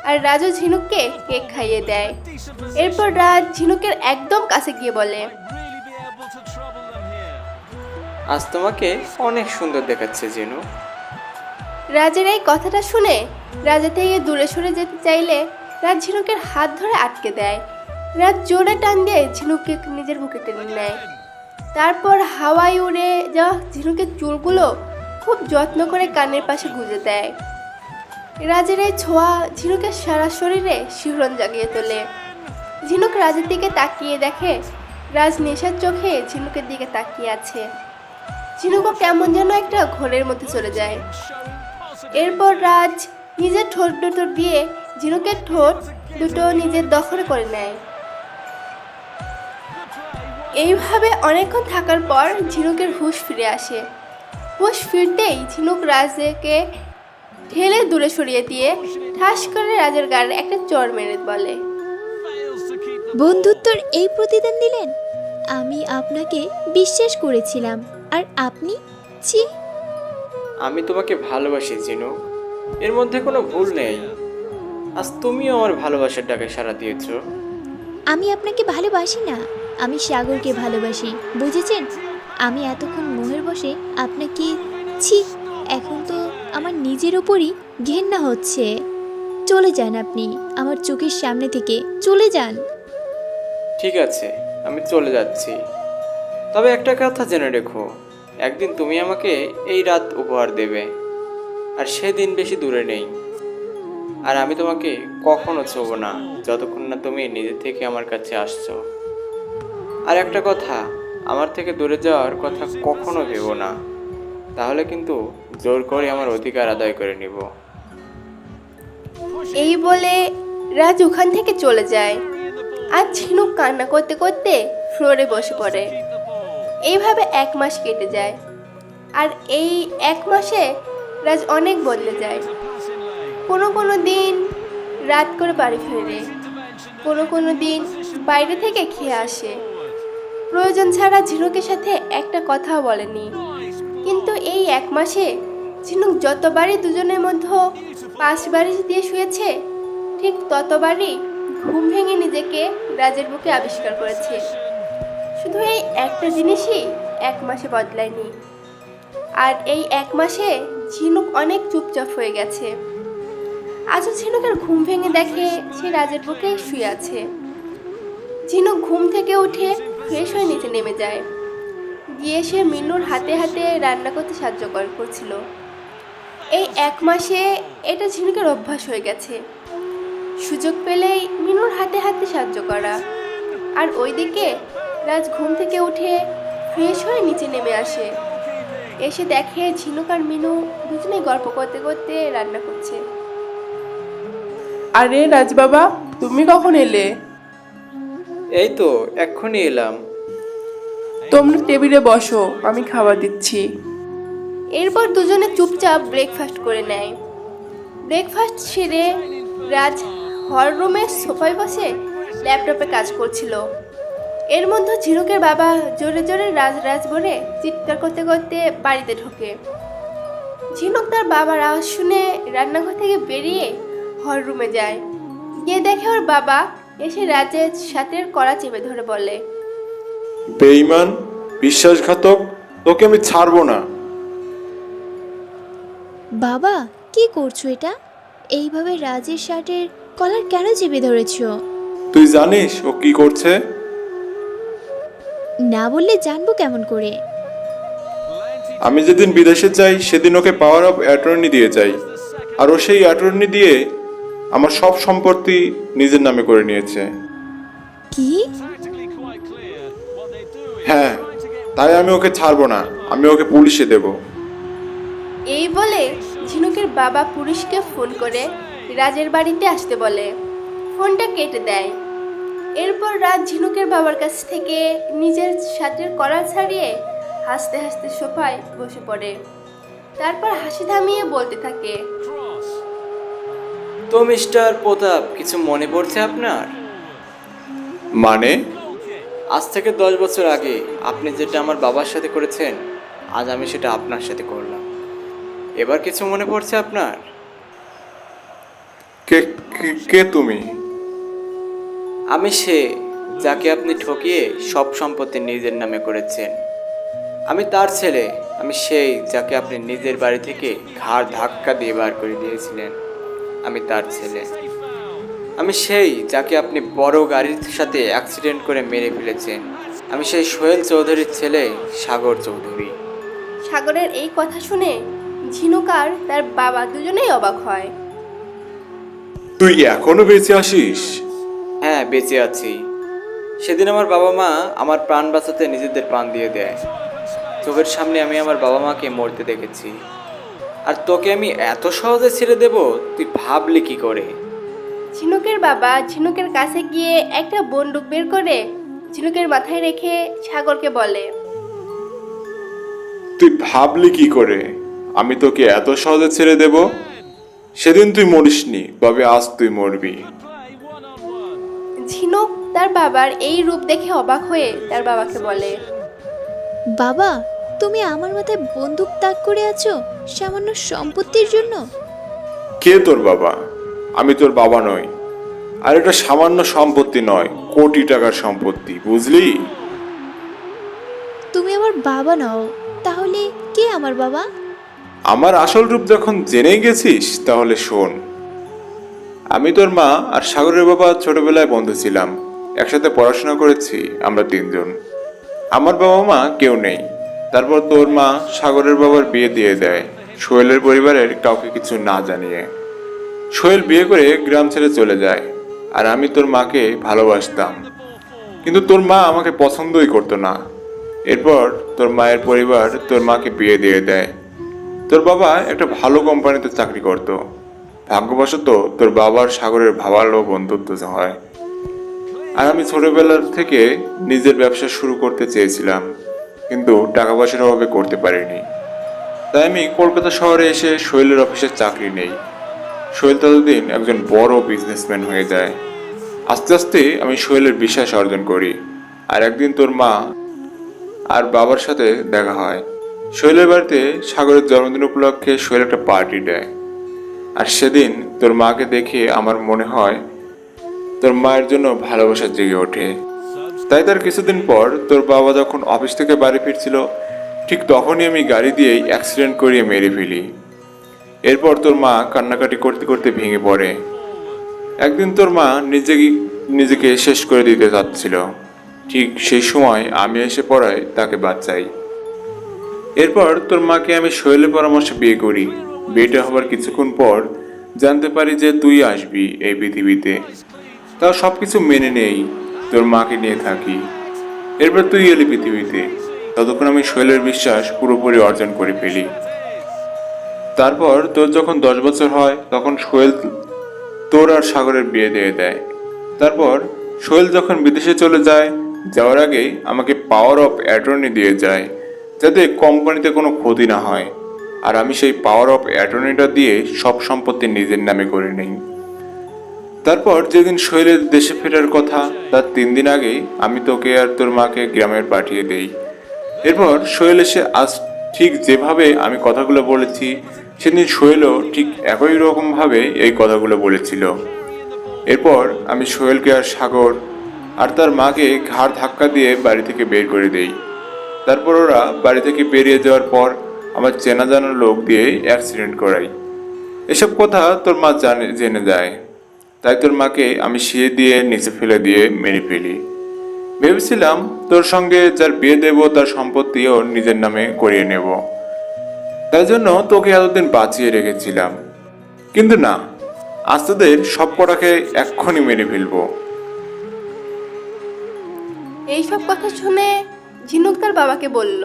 আর রাজও ঝিনুককে কেক খাইয়ে দেয়। এরপর রাজ ঝিনুকের একদম কাছে গিয়ে বলে, আজ তোমাকে অনেক সুন্দর দেখাচ্ছে ঝিনুক। রাজের এই কথাটা শুনে রাজা থেকে দূরে সরে যেতে চাইলে রাজ ঝিনুকের হাত ধরে আটকে দেয়। রাজ জোরে টান দিয়ে ঝিনুককে নিজের বুকে টেনে নেয়। তারপর হাওয়ায় উড়ে যাওয়া ঝিনুকের চুলগুলো খুব যত্ন করে কানের পাশে গুঁজে দেয়। রাজের এই ছোঁয়া ঝিনুকের সারা শরীরে শিহরণ জাগিয়ে তোলে। ঝিনুক রাজের দিকে তাকিয়ে দেখে রাজ নেশার চোখে ঝিনুকের দিকে তাকিয়ে আছে। ঝিনুকও কেমন যেন একটা ঘোরের মধ্যে চলে যায়। এরপর রাজ নিজের ঠোঁট দুটো দিয়ে ঝিনুকের ঠোঁট দুটো নিজের দখলে করে নেয়। এইভাবে অনেকক্ষণ থাকার পর ঝিনুকের হুঁশ ফিরে আসে। হুঁশ ফিরতেই ঝিনুক রাজকে ঠেলে দূরে সরিয়ে দিয়ে ঠাস করে রাজের গায়ে একটা চড় মেরে বলে, বন্ধুত্বর এই প্রতিদান দিলেন? আমি আপনাকে বিশ্বাস করেছিলাম, আর আপনি ছি। আমি তোমাকে ভালোবাসি ঝিনুক, এর মধ্যে কোনো ভুল নেই। আজ তুমিও আমার ভালোবাসার ডাকে সাড়া দিয়েছো। আমি আপনাকে ভালোবাসি না, আমি সাগরকে ভালোবাসি, বুঝেছেন? আমি এতক্ষণ মোহের বসে আপনাকে ছি, এখন তো আমার নিজের ওপরই ঘেন্না হচ্ছে। চলে যান আপনি আমার চোখের সামনে থেকে, চলে যান। ঠিক আছে, আমি চলে যাচ্ছি, তবে একটা কথা জেনে রেখো, একদিন তুমি আমাকে এই রাত উপহার দেবে, আর সেদিন বেশি দূরে নেই। আর আমি তোমাকে কখনো ছোবো না যতক্ষণ না তুমি নিজে থেকে আমার কাছে আসছো। আর একটা কথা, আমার থেকে দূরে যাওয়ার কথা কখনো ভেবো না, তাহলে কিন্তু জোর করে আমার অধিকার আদায় করে নিব। এই বলে রাজ ওখান থেকে চলে যায়। আর ঝিনুক কান্না করতে করতে ফ্লোরে বসে পড়ে। এইভাবে 1 মাস কেটে যায়। আর এই 1 মাসে রাজ অনেক বদলে যায়। কোনো দিন রাত করে বাড়ি ফেরে, কোনো কোনো দিন বাইরে থেকে খেয়ে আসে। প্রয়োজন ছাড়া ঝিনুকের সাথে একটা কথাও বলেনি। কিন্তু এই 1 মাসে ঝিনুক যতবারই দুজনের মধ্যে পাশ বাড়ি দিয়ে শুয়েছে, ঠিক ততবারই ঘুম ভেঙে নিজেকে রাজের বুকে আবিষ্কার করেছে। শুধু এই একটা জিনিসই 1 মাসে বদলায়নি। আর এই 1 মাসে ঝিনুক অনেক চুপচাপ হয়ে গেছে। আজও ঝিনুকের ঘুম ভেঙে দেখে সে রাজের বুকে শুয়ে আছে। ঝিনুক ঘুম থেকে উঠে ফ্রেশ হয়ে নিচে নেমে যায়। গিয়ে সে মিনুর হাতে হাতে রান্না করতে সাহায্য করছিল। এই 1 মাসে এটা ঝিনুকের অভ্যাস হয়ে গেছে, সুযোগ পেলেই মিনুর হাতে হাতে সাহায্য করা। আর ওইদিকে রাজ ঘুম থেকে উঠে ফ্রেশ হয়ে নিচে নেমে আসে। এসে দেখে ঝিনুক আর মিনু দুজনেই গল্প করতে করতে রান্না করছে। আরে রাজ বাবা, তুমি কখন এলে? এই তো এক্ষুনি এলাম। তোমরা টেবিলে বসো, আমি খাবার দিচ্ছি। এরপর দুজনে চুপচাপ ব্রেকফাস্ট করে নেয়। ব্রেকফাস্ট সেরে রাজ হল রুমের সোফায় বসে ল্যাপটপে কাজ করছিল। এর মধ্যে ঝিনুকের বাবা জোরে জোরে রাজ রাজ বলে চিৎকার করতে করতে বাড়িতে ঢোকে। ঝিনুক তার বাবার আওয়াজ শুনে রান্নাঘর থেকে বেরিয়ে হল রুমে যায়। গিয়ে দেখে ওর বাবা এসে রাজের সাথে কড়া চেপে ধরে বলে, বেঈমান, বিশ্বাসঘাতক, তোকে আমি ছাড়বো না। বাবা, কি করছো এটা? এইভাবে রাজের শার্টের কলার কেন চেপে ধরেছো? তুই জানিস ও কি করছে? না বললে জানবো কেমন করে? আমি যেদিন বিদেশে যাই সেদিন ওকে পাওয়ার অফ অ্যাটর্নি দিয়ে যাই, আর ও সেই অ্যাটর্নি দিয়ে আমার সব সম্পত্তি নিজের নামে করে নিয়েছে। কি? হ্যাঁ, তাই আমি ওকে ছাড়বো না, আমি ওকে পুলিশে দেব। এই বলে ঝিনুকের বাবা পুলিশকে ফোন করে রাজের বাড়িতে আসতে বলে। ফোনটা কেটে দেয়। এরপর রাজ ঝিনুকের বাবার কাছ থেকে নিজের শার্টের কলার ছাড়িয়ে হাসতে হাসতে সোফায় বসে পড়ে। তারপর হাসি থামিয়ে বলতে থাকে, তো মিস্টার প্রতাপ, কিছু মনে পড়ছে আপনার? মানে? আজ থেকে 10 বছর আগে আপনি যেটা আমার বাবার সাথে করেছেন, আজ আমি সেটা আপনার সাথে করলাম। এবার কিছু মনে পড়ছে আপনার? কে কে তুমি? আমি সে যাকে আপনি ঠকিয়ে সব সম্পত্তি নিজের নামে করেছেন। আমি তার ছেলে। আমি সেই যাকে আপনি নিজের বাড়ি থেকে ঘাড় ধাক্কা দিয়ে বার করে দিয়েছিলেন। আমি তার ছেলে। আমি সেই যাকে আপনি বড় গাড়ির সাথে অ্যাক্সিডেন্ট করে মেরে ফেলেছেন। আমি সেই সোহেল চৌধুরীর ছেলে, সাগর চৌধুরী। সাগরের এই কথা শুনে ঝিনুক আর তার বাবা দুজনেই অবাক হয়। তুই এখনো বেঁচে আসিস? হ্যাঁ, বেঁচে আছি। সেদিন আমার বাবা মা আমার প্রাণ বাঁচাতে নিজেদের প্রাণ দিয়ে দেয়। চোখের সামনে আমি আমার বাবা মাকে মরতে দেখেছি। আর তোকে আমি এত সহজে ছেড়ে দেব, তুই ভাবলি কি করে? ঝিনুকের বাবা ঝিনুকের কাছে গিয়ে একটা বন্দুক বের করে ঝিনুকের মাথায় রেখে সাগরকে বলে, তুই ভাবলি কি করে আমি তোকে এত সহজে ছেড়ে দেব? সেদিন তুই মরিসনি, তবে আজ তুই মরবি। ঝিনুক তার বাবার এই রূপ দেখে অবাক হয়ে তার বাবাকে বলে, বাবা, তুমি আমার মাথায় বন্দুক তাক করে আছো সামান্য সম্পত্তির জন্য? কে তোর বাবা? আমি তোর বাবা নই। আর এটা সামান্য সম্পত্তি নয়, কোটি টাকার সম্পত্তি, বুঝলি? তুমি আমার বাবা নও, তাহলে কে আমার বাবা? আমার আসল রূপ যখন জেনেই গেছিস তাহলে শোন। আমি তোর মা আর সাগরের বাবা ছোটবেলায় বন্ধু ছিলাম, একসাথে পড়াশোনা করেছি আমরা 3 জন। আমার বাবা মা কেউ নেই। তারপর তোর মা সাগরের বাবার বিয়ে দিয়ে দেয় সোহেলের পরিবারের কাউকে কিছু না জানিয়ে। সোহেল বিয়ে করে গ্রাম ছেড়ে চলে যায়, আর আমি তোর মাকে ভালোবাসতাম, কিন্তু তোর মা আমাকে পছন্দই করতো না। এরপর তোর মায়ের পরিবার তোর মাকে বিয়ে দিয়ে দেয়। তোর বাবা একটা ভালো কোম্পানিতে চাকরি করত। ভাগ্যবশত তোর বাবার সাগরের ভালো বন্ধুত্ব হয়। আর আমি ছোটবেলার থেকে নিজের ব্যবসা শুরু করতে চেয়েছিলাম, কিন্তু টাকা পয়সার অভাবে করতে পারিনি। তাই আমি কলকাতা শহরে এসে সোহেলের অফিসে চাকরি নেই। সোহেল ততদিন একজন বড় বিজনেসম্যান হয়ে যায়। আস্তে আস্তে আমি সোহেলের বিশ্বাস অর্জন করি। আর একদিন তোর মা আর বাবার সাথে দেখা হয়। সোহেলের বাড়িতে সাগরের জন্মদিন উপলক্ষে সোহেল একটা পার্টি দেয়। আর সেদিন তোর মাকে দেখে আমার মনে হয় তোর মায়ের জন্য ভালোবাসা জেগে ওঠে। তাই তার কিছুদিন পর তোর বাবা যখন অফিস থেকে বাড়ি ফিরছিল, ঠিক তখনই আমি গাড়ি দিয়েই অ্যাক্সিডেন্ট করিয়ে মেরে ফেলি। এরপর তোর মা কান্নাকাটি করতে করতে ভেঙে পড়ে। একদিন তোর মা নিজেকে শেষ করে দিতে চাচ্ছিল, ঠিক সেই সময় আমি এসে পড়ায় তাকে বাঁচাই। এরপর তোর মাকে আমি সোহেলের পরামর্শে বিয়ে করি। বিয়েটা হবার কিছুক্ষণ পর জানতে পারি যে তুই আসবি এই পৃথিবীতে। তাও সবকিছু মেনে নেই, তোর মাকে নিয়ে থাকি। এরপর তুই এলি পৃথিবীতে। ততক্ষণ আমি সোহেলের বিশ্বাস পুরোপুরি অর্জন করে ফেলি। তারপর তোর যখন 10 বছর হয় তখন সোহেল তোর আর সাগরের বিয়ে দিয়ে দেয়। তারপর সোহেল যখন বিদেশে চলে যায়, যাওয়ার আগেই আমাকে পাওয়ার অফ অ্যাটর্নি দিয়ে যায় যাতে কোম্পানিতে কোনো ক্ষতি না হয়। আর আমি সেই পাওয়ার অফ অ্যাটর্নিটা দিয়ে সব সম্পত্তি নিজের নামে করে নেই। তারপর যেদিন সোহেলের দেশে ফেরার কথা, তার 3 দিন আগেই আমি তোকে আর তোর মাকে গ্রামে পাঠিয়ে দেই। এরপর সোহেল এসে আজ ঠিক যেভাবে আমি কথাগুলো বলেছি, সেদিন সোহেলও ঠিক একই রকমভাবে এই কথাগুলো বলেছিল। এরপর আমি সোহেলকে আর সাগর আর তার মাকে ঘাড় ধাক্কা দিয়ে বাড়ি থেকে বের করে দেই। তারপর ওরা বাড়ি থেকে বেরিয়ে যাওয়ার পর আমার চেনা জানা লোক দিয়ে অ্যাক্সিডেন্ট করাই। এসব কথা তোর মা জেনে যায়। তাই তোর মাকে আমি শিয়ে দিয়ে নিচে ফেলে দিয়ে মেরে ফেলি। ভেবেছিলাম তোর সঙ্গে যার বিয়ে দেব তার সম্পত্তিও নিজের নামে করিয়ে নেব। তাই জন্য তোকে এতদিন বাঁচিয়ে রেখেছিলাম। কিন্তু না, আজ তোদের সব কটাকে এক্ষুনি মেরে ফেলবো। এইসব কথা শুনে ঝিনুক তার বাবাকে বলল,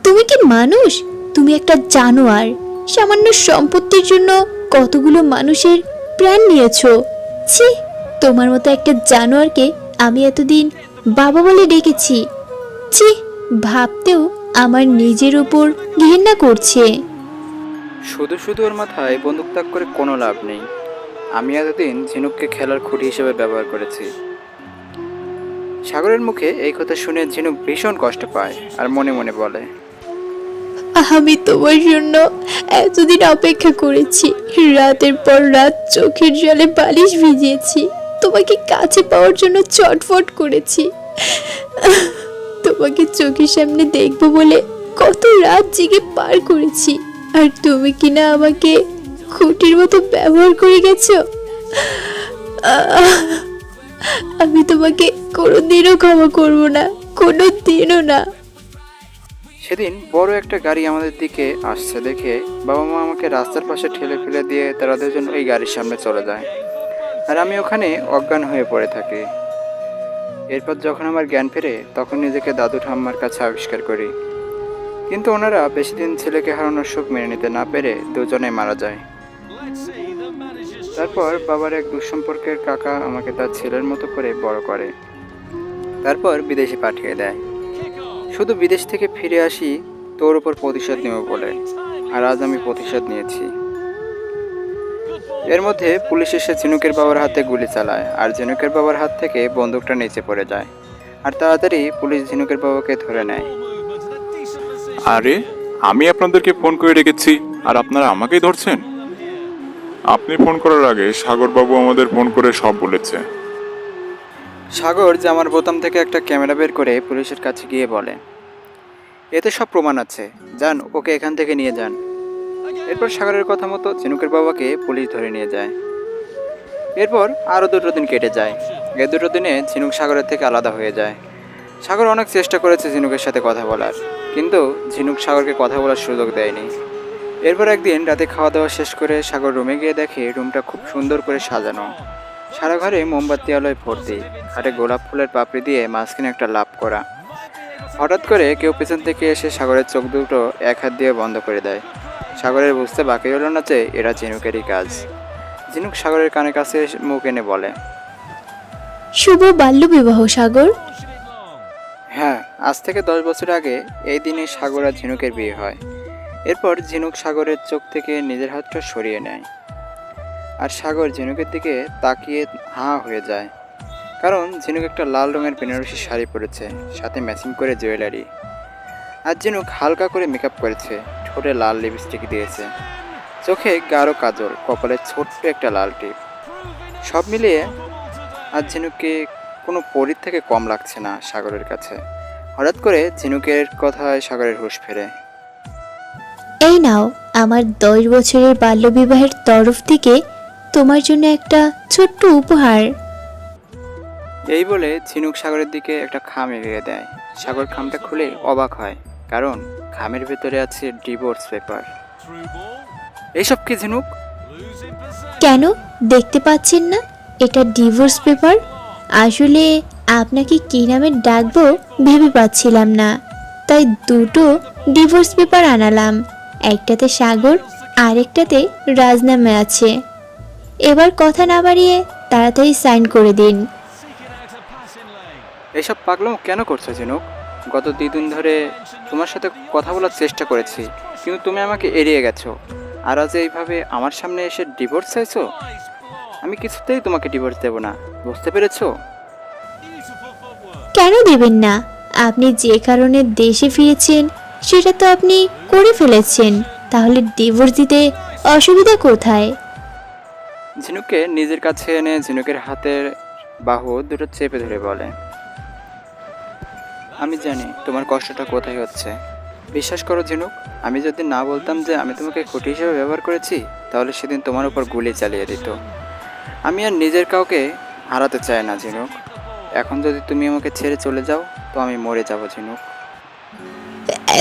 তুমি কি মানুষ? তুমি একটা জানোয়ার। সামান্য সম্পত্তির জন্য কতগুলো মানুষের প্রাণ নিয়েছো। ছি, তোমার মতো একটা জানোয়ারকে আমি এতদিন বাবা বলে ডেকেছি। ছি, ভাবতেও আমার নিজের উপর ঘৃণা করছে। শুধু শুধু ওর মাথায় বন্দুক তাক করে কোনো লাভ নেই। আমি এতদিন ঝিনুককে খেলার খুঁটি হিসেবে ব্যবহার করেছি। সাগরের মুখে এই কথা শুনে ঝিনুক ভীষণ কষ্ট পায় আর মনে মনে বলে, আমি তোমার জন্য এতদিন অপেক্ষা করেছি, রাতের পর রাত চোখের জলে বালিশ ভিজিয়েছি, তোমাকে কাছে পাওয়ার জন্য চটফট করেছি। তোমাকে চোখের সামনে দেখবো বলে কত রাত জেগে পার করেছি, আর তুমি কিনা আমাকে খুঁটির মতো ব্যবহার করে গেছো। আমি তোমাকে কোনোদিনও ক্ষমা করবো না, কোনোদিনও না। সেদিন বড় একটা গাড়ি আমাদের দিকে আসছে দেখে বাবা মা আমাকে রাস্তার পাশে ঠেলে ফেলে দিয়ে তারা দুজন ওই গাড়ির সামনে চলে যায়, আর আমি ওখানে অজ্ঞান হয়ে পড়ে থাকি। এরপর যখন আমার জ্ঞান ফেরে তখন নিজেকে দাদু ঠাম্মার কাছে আবিষ্কার করি, কিন্তু ওনারা বেশি দিন ছেলেকে হারানোর সুখ মেনে নিতে না পেরে দুজনে মারা যায়। তারপর বাবার এক দুঃসম্পর্কের কাকা আমাকে তার ছেলের মতো করে বড় করে, তারপর বিদেশে পাঠিয়ে দেয়। শুধু বিদেশ থেকে ফিরে আসি তোর উপর প্রতিশোধ নেব বলে, আর আজ আমি প্রতিশোধ নিয়েছি। এর মধ্যে পুলিশ এসে ঝিনুকের বাবার হাতে গুলি চালায়, আর ঝিনুকের বাবার হাত থেকে বন্দুকটা নিচে পড়ে যায়, আর তাড়াতাড়ি পুলিশ ঝিনুকের বাবাকে ধরে নেয়। আরে, আমি আপনাদেরকে ফোন করে রেখেছি আর আপনারা আমাকেই ধরছেন? আপনি ফোন করার আগে সাগরবাবু আমাদের ফোন করে সব বলেছে। সাগর জামার বোতাম থেকে একটা ক্যামেরা বের করে পুলিশের কাছে গিয়ে বলে, এতে সব প্রমাণ আছে, যান ওকে এখান থেকে নিয়ে যান। এরপর সাগরের কথা মতো ঝিনুকের বাবাকে পুলিশ ধরে নিয়ে যায়। এরপর আরও 2 দিন কেটে যায়। এই 2 দিনে ঝিনুক সাগরের থেকে আলাদা হয়ে যায়। সাগর অনেক চেষ্টা করেছে ঝিনুকের সাথে কথা বলার, কিন্তু ঝিনুক সাগরকে কথা বলার সুযোগ দেয়নি। এরপর একদিন রাতে খাওয়া দাওয়া শেষ করে সাগর রুমে গিয়ে দেখে রুমটা খুব সুন্দর করে সাজানো, সারা ঘরে মোমবাতি আলোয় ভর্তি, হাতে গোলাপ ফুলের পাপড়ি দিয়ে মাঝখানে একটা লাভ করা। হঠাৎ করে কেউ পেছন থেকে এসে সাগরের চোখ দুটো এক হাত দিয়ে বন্ধ করে দেয়। সাগরের বুঝতে বাকি হলো না যে এরা ঝিনুকেরই কাজ। ঝিনুক সাগরের কানের কাছে মুখ এনে বলে, শুভ বাল্য বিবাহ সাগর। হ্যাঁ, আজ থেকে 10 বছর আগে এই দিনে সাগর আর ঝিনুকের বিয়ে হয়। এরপর ঝিনুক সাগরের চোখ থেকে নিজের হাতটা সরিয়ে নেয়। আর সাগর ঝিনুকের দিকে তাকিয়ে হাঁ হয়ে যায়, কারণ ঝিনুক একটা লাল রঙের বেনারসি শাড়ি পরেছে, সাথে ম্যাচিং করে জুয়েলারি। আর ঝিনুক হালকা করে মেকআপ করেছে, ঠোঁটে লাল লিপস্টিক দিয়েছে, চোখে গাঢ় কাজল, কপালে ছোট্ট একটা লাল টিপ। সব মিলিয়ে আর ঝিনুককে কোনো পরীর থেকে কম লাগছে না সাগরের কাছে। হঠাৎ করে ঝিনুকের কথায় সাগরের হুঁশ ফেরে। এই নাও আমার 10 বছরের বাল্যবিবাহের তরফ থেকে তোমার জন্য একটা ছোট্ট উপহার। এই বলে ঝিনুক সাগরের দিকে একটা খাম এগিয়ে দেয়। সাগর খামটা খুলে অবাক হয়, কারণ খামের ভেতরে আছে ডিভোর্স পেপার। এইসব কি ঝিনুক? কেন দেখতে পাচ্ছেন না এটা ডিভোর্স পেপার? আসলে আপনাকে কি নামে ডাকবো ভেবে পাচ্ছিলাম না, তাই দুটো ডিভোর্স পেপার আনালাম। একটাতে সাগর, আরেকটাতে রাজ নামে আছে। এবার কথা না বাড়িয়ে তাড়াতাড়ি সাইন করে দিন। এইসব পাগলামো কেন করছো ঝিনুক? গত 2 দিন ধরে তোমার সাথে কথা বলার চেষ্টা করেছি, কিন্তু তুমি আমাকে এড়িয়ে গেছো। আর আজ এইভাবে আমার সামনে এসে ডিভোর্স চাইছো? আমি কিছুতেই তোমাকে ডিভোর্স দেব না, বুঝতে পেরেছো? কেন দেবেন না? আপনি যে কারণে দেশে ফিরেছেন সেটা তো আপনি করে ফেলেছেন, তাহলে ডিভোর্স দিতে অসুবিধা কোথায়? ঝিনুককে নিজের কাছে এনে ঝিনুকের হাতের বাহু দুটো চেপে ধরে বলে, আমি জানি তোমার কষ্টটা কোথায় হচ্ছে। বিশ্বাস করো ঝিনুক, আমি যদি না বলতাম যে আমি তোমাকে খুঁটি হিসেবে ব্যবহার করেছি, তাহলে সেদিন তোমার উপর গুলি চালিয়ে দিত। আমি আর নিজের কাউকে হারাতে চাই না ঝিনুক। এখন যদি তুমি আমাকে ছেড়ে চলে যাও, তো আমি মরে যাবো ঝিনুক।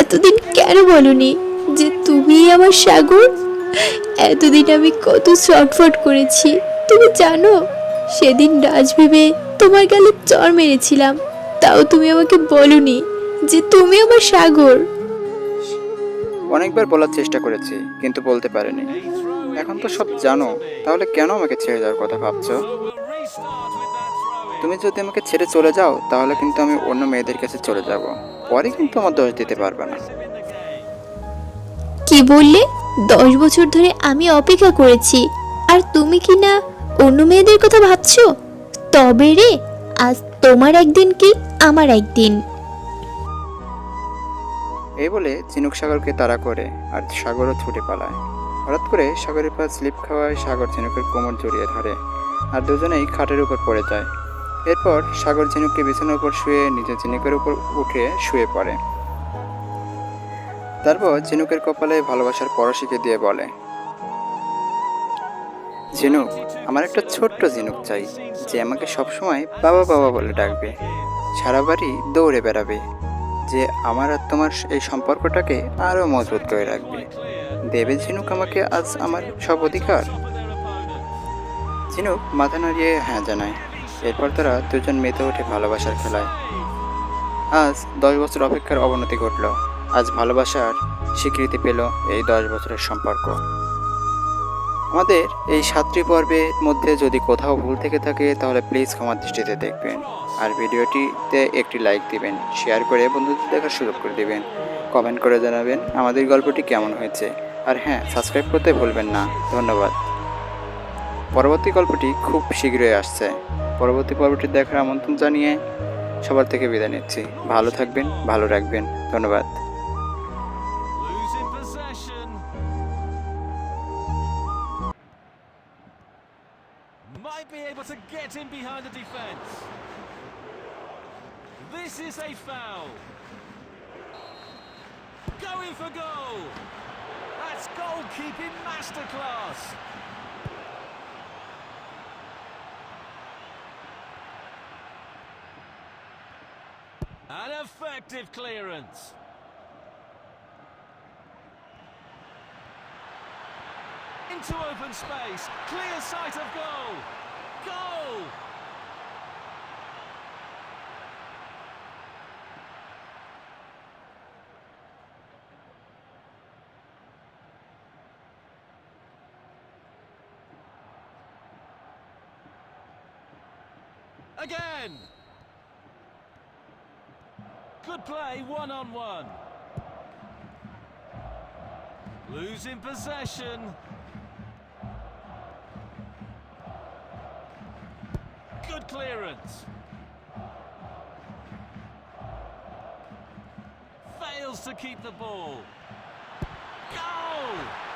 এতদিন কেন বলনি যে তুমি আমার সাগর? এতদিন আমি কত ছটফট করেছি তুমি জানো। সেদিন রাজ ভেবে তোমার গালে চর মেরেছিলাম, তাও তুমি আমাকে বলনি যে তুমি আমার সাগর। অনেকবার বলার চেষ্টা করেছি, কিন্তু বলতে পারিনি। এখন তো সব জানো, তাহলে কেন আমাকে ছেড়ে যাওয়ার কথা ভাবছো? তুমি যদি আমাকে ছেড়ে চলে যাও, তাহলে কিন্তু আমি অন্য মেয়েদের কাছে চলে যাব, পরে কিন্তু আমার দোষ দিতে পারবে না। কি বললে? 10 বছর ধরে আমি অপেক্ষা করেছি, আর তুমি কি না অন্য মেয়েদের কথা ভাবছো? তবে রে, আজ তোমার একদিন কি আমার একদিন। এই বলে ঝিনুক সাগরকে তাড়া করে, আর সাগরও ছুটে পালায়। হঠাৎ করে সাগরের পা স্লিপ খাওয়ায় সাগর ঝিনুকের কোমর জড়িয়ে ধরে, আর দুজনেই খাটের উপর পড়ে যায়। এরপর সাগর ঝিনুককে বিছানার উপর শুয়ে নিজে ঝিনুকের উপর উঠে শুয়ে পড়ে। তারপর ঝিনুকের কপালে ভালোবাসার পরশিকে দিয়ে বলে, ঝিনুক, আমার একটা ছোট্ট ঝিনুক চাই, যে আমাকে সবসময় বাবা বাবা বলে ডাকবে, সারা বাড়ি দৌড়ে বেড়াবে, যে আমার আর তোমার এই সম্পর্কটাকে আরও মজবুত করে রাখবে। দেবে ঝিনুক আমাকে আজ আমার সব অধিকার? ঝিনুক মাথা নাড়িয়ে হ্যাঁ জানায়। এরপর তারা দুজন মেতে ওঠে ভালোবাসার খেলায়। আজ 10 বছর অপেক্ষার অবনতি ঘটল। আজ ভালোবাসার স্বীকৃতি পেল এই 10 বছরের সম্পর্ক। আমাদের এই 7টি পর্বের মধ্যে যদি কোথাও ভুল থেকে থাকে, তাহলে প্লিজ ক্ষমার দৃষ্টিতে দেখবেন। আর ভিডিওটিতে একটি লাইক দিবেন, শেয়ার করে বন্ধুদের দেখার সুযোগ করে দিবেন, কমেন্ট করে জানাবেন আমাদের গল্পটি কেমন হয়েছে। আর হ্যাঁ, সাবস্ক্রাইব করতে ভুলবেন না। ধন্যবাদ। পরবর্তী গল্পটি খুব শীঘ্রই আসছে। পরবর্তী পর্বটি দেখার আমন্ত্রণ জানিয়ে সবার থেকে বিদায় নিচ্ছি। ভালো থাকবেন, ভালো রাখবেন। ধন্যবাদ। Losing possession. Might be able to get in behind the defence. This is a foul. Going for goal. That's goalkeeping masterclass. An effective clearance. Into open space, clear sight of goal. Goal! Again! Good play, one-on-one. Losing possession. Good clearance. Fails to keep the ball. Goal!